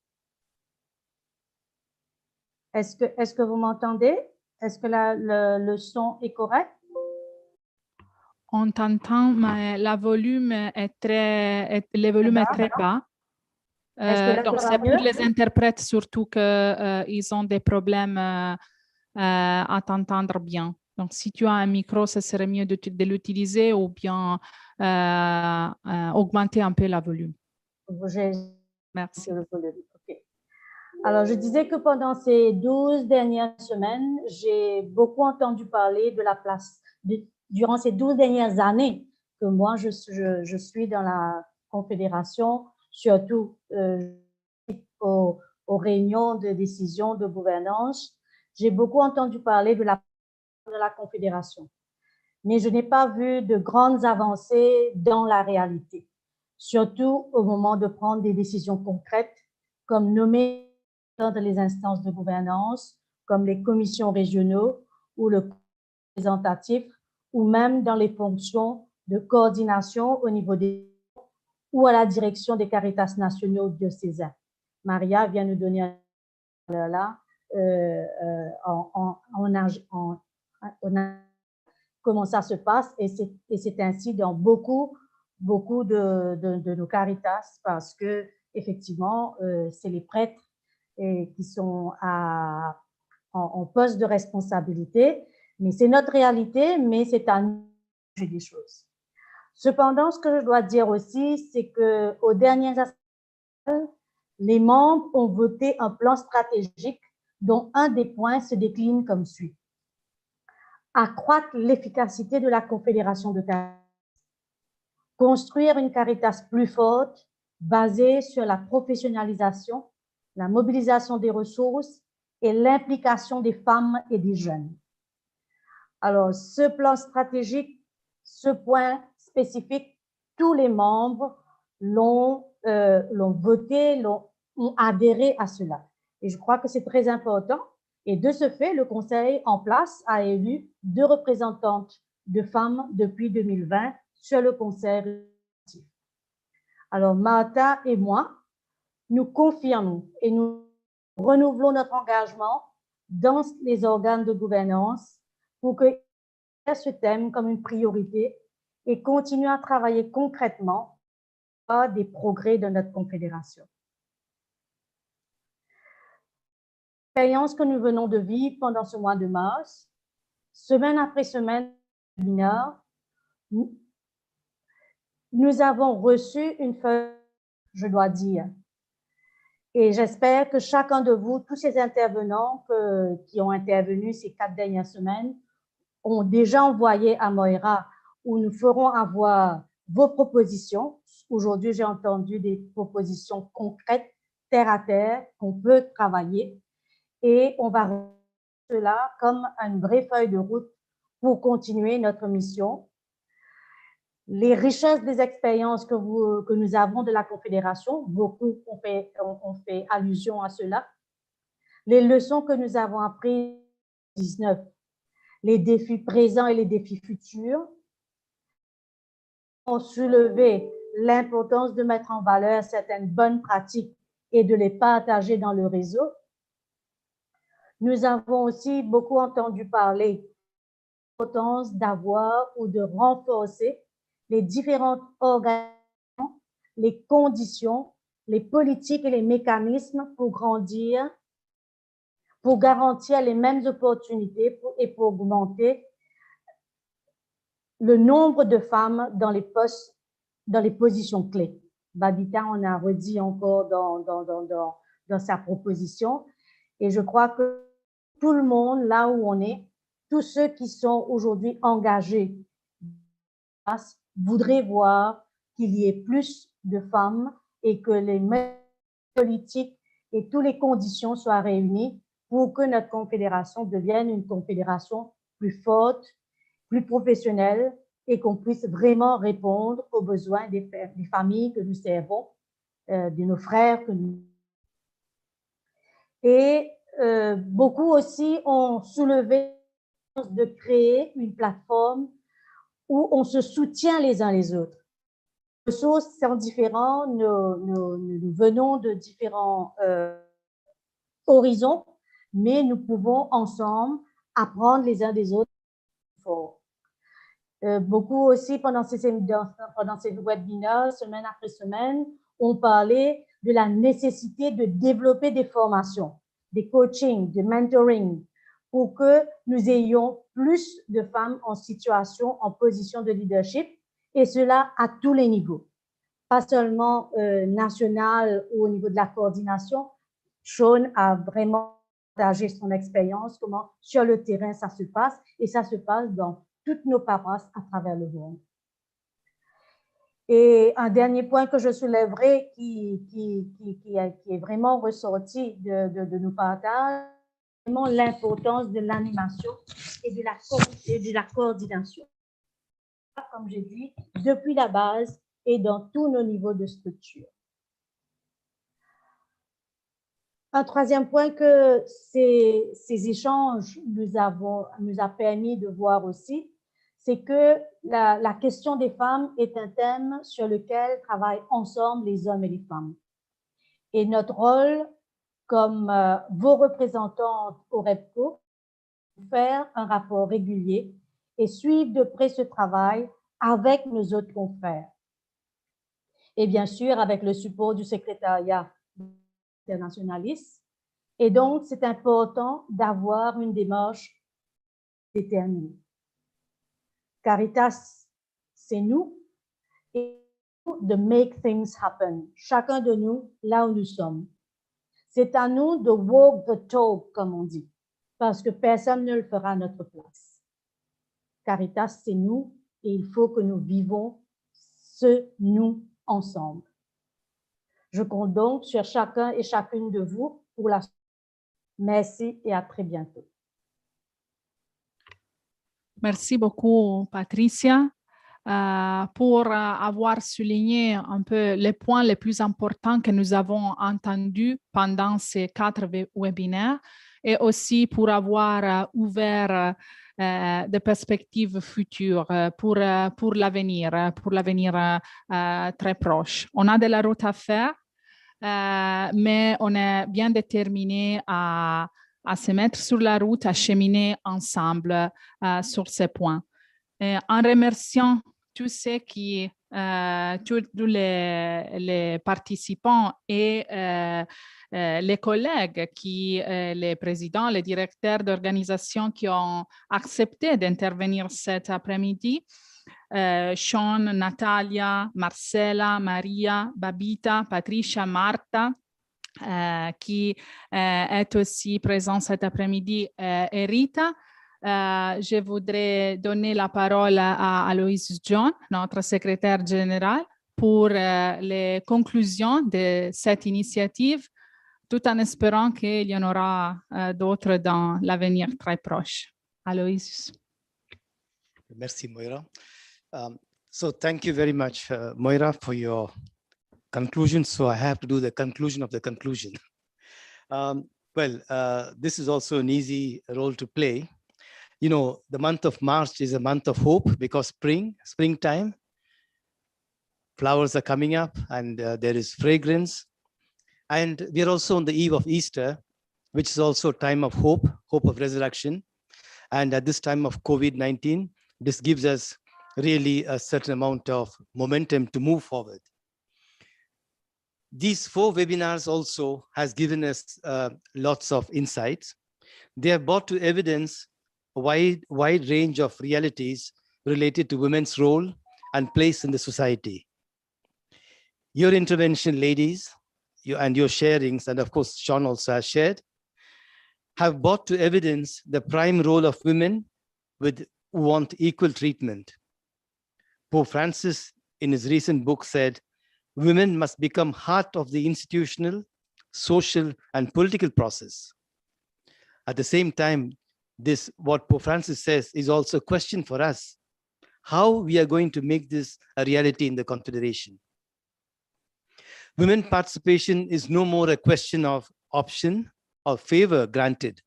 est-ce que vous m'entendez? Est-ce que le son est correct? On t'entend, mais le volume est très bas. Donc, c'est pour les interprètes surtout qu'ils ont des problèmes à t'entendre bien. Donc, si tu as un micro, ce serait mieux de l'utiliser ou bien augmenter un peu le volume. Merci. Okay. Alors, je disais que pendant ces 12 dernières semaines, j'ai beaucoup entendu parler de la place, durant ces 12 dernières années que moi, je suis dans la Confédération, surtout aux réunions de décision de gouvernance, j'ai beaucoup entendu parler de la Confédération. Mais je n'ai pas vu de grandes avancées dans la réalité, surtout au moment de prendre des décisions concrètes, comme nommer dans les instances de gouvernance, comme les commissions régionaux ou le représentatif, ou même dans les fonctions de coordination au niveau des ou à la direction des Caritas nationaux diocésains. Maria vient nous donner là comment ça se passe et c'est ainsi dans beaucoup de nos Caritas parce que effectivement c'est les prêtres qui sont en poste de responsabilité, mais c'est notre réalité, mais c'est à nous de changer des choses. Cependant, ce que je dois dire aussi, c'est qu'aux dernières assemblées, les membres ont voté un plan stratégique dont un des points se décline comme suit. Accroître l'efficacité de la Confédération de Caritas. Construire une Caritas plus forte, basée sur la professionnalisation, la mobilisation des ressources et l'implication des femmes et des jeunes. Alors, ce plan stratégique, ce point spécifique, tous les membres l'ont l'ont voté, ont adhéré à cela. Et je crois que c'est très important. Et de ce fait, le Conseil en place a élu 2 représentantes de femmes depuis 2020 sur le Conseil. Alors, Martha et moi, nous confirmons et nous renouvelons notre engagement dans les organes de gouvernance pour que ce thème comme une priorité et continuer à travailler concrètement à des progrès de notre confédération. L'expérience que nous venons de vivre pendant ce mois de mars, semaine après semaine, nous avons reçu une feuille, je dois dire, et j'espère que chacun de vous, tous ces intervenants qui ont intervenu ces 4 dernières semaines, ont déjà envoyé à Moira où nous ferons avoir vos propositions. Aujourd'hui, j'ai entendu des propositions concrètes, terre à terre, qu'on peut travailler. Et on va voir cela comme une vraie feuille de route pour continuer notre mission. Les richesses des expériences que nous avons de la Confédération, beaucoup ont fait allusion à cela. Les leçons que nous avons apprises en 2019, les défis présents et les défis futurs, ont soulevé l'importance de mettre en valeur certaines bonnes pratiques et de les partager dans le réseau. Nous avons aussi beaucoup entendu parler de l'importance d'avoir ou de renforcer les différentes organisations, les conditions, les politiques et les mécanismes pour grandir, pour garantir les mêmes opportunités et pour augmenter le nombre de femmes dans les postes, dans les positions clés. Babita en a redit encore dans sa proposition. Et je crois que tout le monde, là où on est, tous ceux qui sont aujourd'hui engagés, voudraient voir qu'il y ait plus de femmes et que les politiques et toutes les conditions soient réunies pour que notre confédération devienne une confédération plus forte, plus professionnelle et qu'on puisse vraiment répondre aux besoins des familles que nous servons, de nos frères que nous... Et beaucoup aussi ont soulevé de créer une plateforme où on se soutient les uns les autres. Les ressources sont différentes, nous venons de différents horizons, mais nous pouvons ensemble apprendre les uns des autres. Beaucoup aussi pendant ces webinaires, semaine après semaine, on parlait de la nécessité de développer des formations, des coachings, des mentoring, pour que nous ayons plus de femmes en situation, en position de leadership, et cela à tous les niveaux, pas seulement national ou au niveau de la coordination. Sean a vraiment partagé son expérience, comment sur le terrain ça se passe, et ça se passe dans toutes nos paroisses à travers le monde. Et un dernier point que je soulèverai qui est vraiment ressorti de nos partages, vraiment l'importance de l'animation et de la coordination. Comme j'ai dit, depuis la base et dans tous nos niveaux de structure. Un troisième point que ces échanges nous a permis de voir aussi, c'est que la question des femmes est un thème sur lequel travaillent ensemble les hommes et les femmes. Et notre rôle comme vos représentantes au REPCO, faire un rapport régulier et suivre de près ce travail avec nos autres confrères. Et bien sûr, avec le support du secrétariat Internationalis. Et donc, c'est important d'avoir une démarche déterminée. Caritas, c'est nous, et de make things happen. Chacun de nous, là où nous sommes. C'est à nous de walk the talk, comme on dit, parce que personne ne le fera à notre place. Caritas, c'est nous, et il faut que nous vivons ce nous ensemble. Je compte donc sur chacun et chacune de vous pour la suite. Merci et à très bientôt. Merci beaucoup, Patricia. pour avoir souligné un peu les points les plus importants que nous avons entendus pendant ces 4 webinaires et aussi pour avoir ouvert des perspectives futures pour l'avenir très proche. On a de la route à faire, mais on est bien déterminé à se mettre sur la route, à cheminer ensemble sur ces points. Et en remerciant tous ceux qui, tous les participants et les collègues, les présidents, les directeurs d'organisations qui ont accepté d'intervenir cet après-midi, Sean, Natalia, Marcela, Maria, Babita, Patricia, Marta, qui est aussi présent cet après-midi, et Rita. Je voudrais donner la parole à Aloysius John, notre secrétaire général, pour les conclusions de cette initiative, tout en espérant qu'il y en aura d'autres dans l'avenir très proche. Aloysius. Merci, Moira. So thank you very much, Moira, for your conclusion. So I have to do the conclusion of the conclusion. This is also an easy role to play. You know, the month of March is a month of hope because springtime, flowers are coming up and there is fragrance. And we are also on the eve of Easter, which is also a time of hope of resurrection. And at this time of COVID-19, this gives us really a certain amount of momentum to move forward. These 4 webinars also has given us lots of insights. They have brought to evidence a wide range of realities related to women's role and place in the society. Your intervention, ladies, and your sharings, and of course, Sean also has shared, have brought to evidence the prime role of women who want equal treatment. Pope Francis, in his recent book, said, women must become heart of the institutional, social, and political process. At the same time, what Pope Francis says is also a question for us, how we are going to make this a reality in the Confederation. Women participation is no more a question of option or favor granted,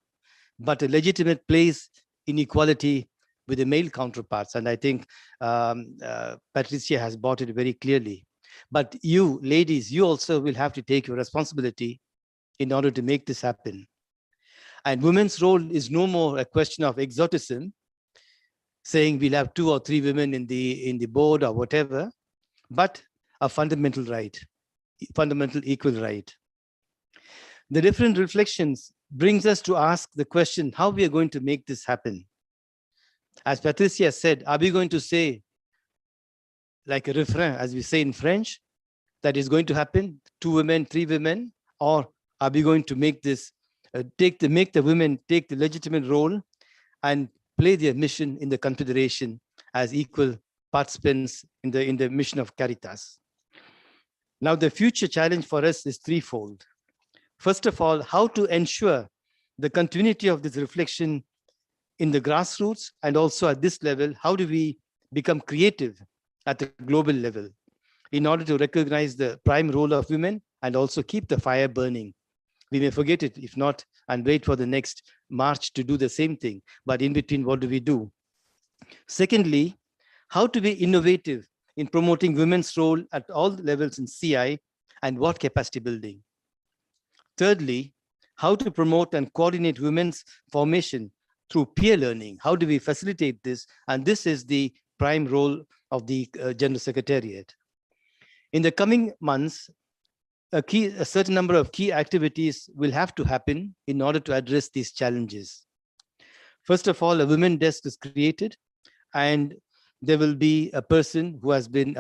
but a legitimate place in equality with the male counterparts. And I think Patricia has brought it very clearly. But you, ladies, you also will have to take your responsibility in order to make this happen. And women's role is no more a question of exotism, saying we'll have 2 or 3 women in the board or whatever, but a fundamental right, fundamental equal right. The different reflections brings us to ask the question, how we are going to make this happen. As Patricia said, are we going to say, like a refrain, as we say in French, that is going to happen, 2 women, 3 women, or are we going to make this, make the women take the legitimate role and play their mission in the Confederation as equal participants in the mission of Caritas? Now, the future challenge for us is threefold. First of all, how to ensure the continuity of this reflection in the grassroots, and also at this level, how do we become creative at the global level in order to recognize the prime role of women and also keep the fire burning. We may forget it, if not, and wait for the next March to do the same thing. But in between, what do we do? Secondly, how to be innovative in promoting women's role at all levels in CI and what capacity building? Thirdly, how to promote and coordinate women's formation through peer learning. How do we facilitate this? And this is the prime role of the General Secretariat. In the coming months, a certain number of key activities will have to happen in order to address these challenges. First of all, a women desk is created, and there will be a person who has been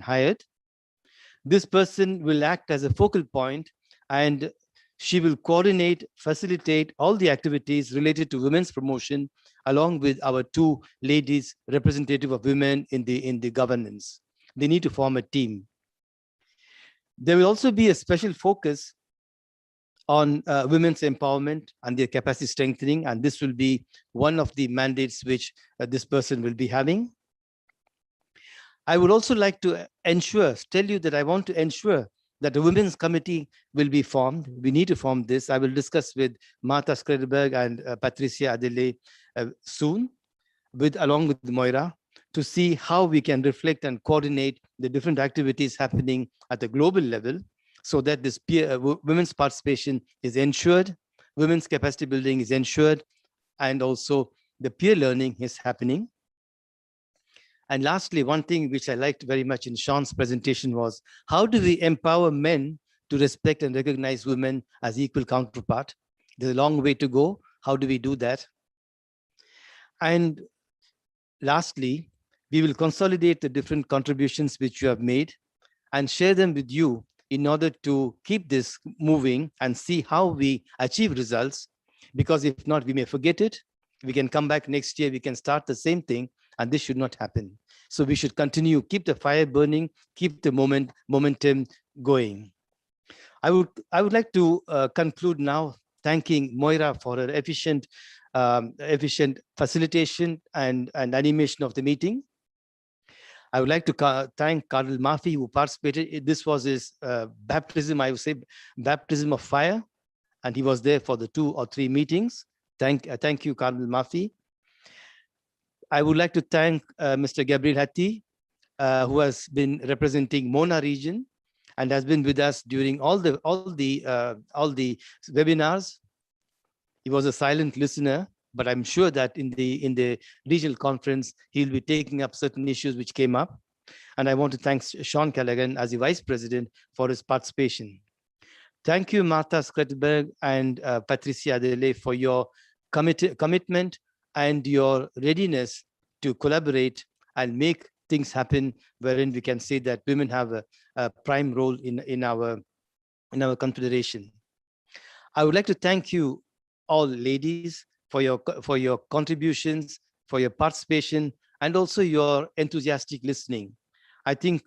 hired. This person will act as a focal point, and she will coordinate, facilitate all the activities related to women's promotion, along with our 2 ladies representative of women in the governance. They need to form a team. There will also be a special focus on women's empowerment and their capacity strengthening, and this will be one of the mandates which this person will be having. I would also like to tell you that I want to ensure that the Women's Committee will be formed. We need to form this. I will discuss with Martha Skredeberg and Patricia Adele soon, along with Moira, to see how we can reflect and coordinate the different activities happening at the global level so that this women's participation is ensured, women's capacity building is ensured, and also the peer learning is happening. And lastly, one thing which I liked very much in Sean's presentation was, how do we empower men to respect and recognize women as equal counterpart? There's a long way to go. How do we do that? And lastly, we will consolidate the different contributions which you have made and share them with you in order to keep this moving and see how we achieve results. Because if not, we may forget it. We can come back next year, we can start the same thing, and this should not happen. So we should continue, keep the fire burning, keep the momentum going. I would like to conclude now thanking Moira for her efficient facilitation and animation of the meeting. I would like to thank Cardinal Murphy, who participated. This was his baptism, I would say, baptism of fire, and he was there for the 2 or 3 meetings. Thank you, Cardinal Murphy. I would like to thank Mr. Gabriel Hatti, who has been representing Mona region and has been with us during all the webinars. He was a silent listener, but I'm sure that in the regional conference, he'll be taking up certain issues which came up. And I want to thank Sean Callahan as the Vice President for his participation. Thank you, Martha Skredeberg and Patricia Adele, for your commitment and your readiness to collaborate and make things happen, wherein we can say that women have a prime role in our confederation. I would like to thank you all ladies for your contributions, for your participation, and also your enthusiastic listening. I think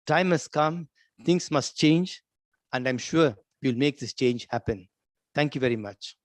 time has come, things must change, and I'm sure we'll make this change happen. Thank you very much.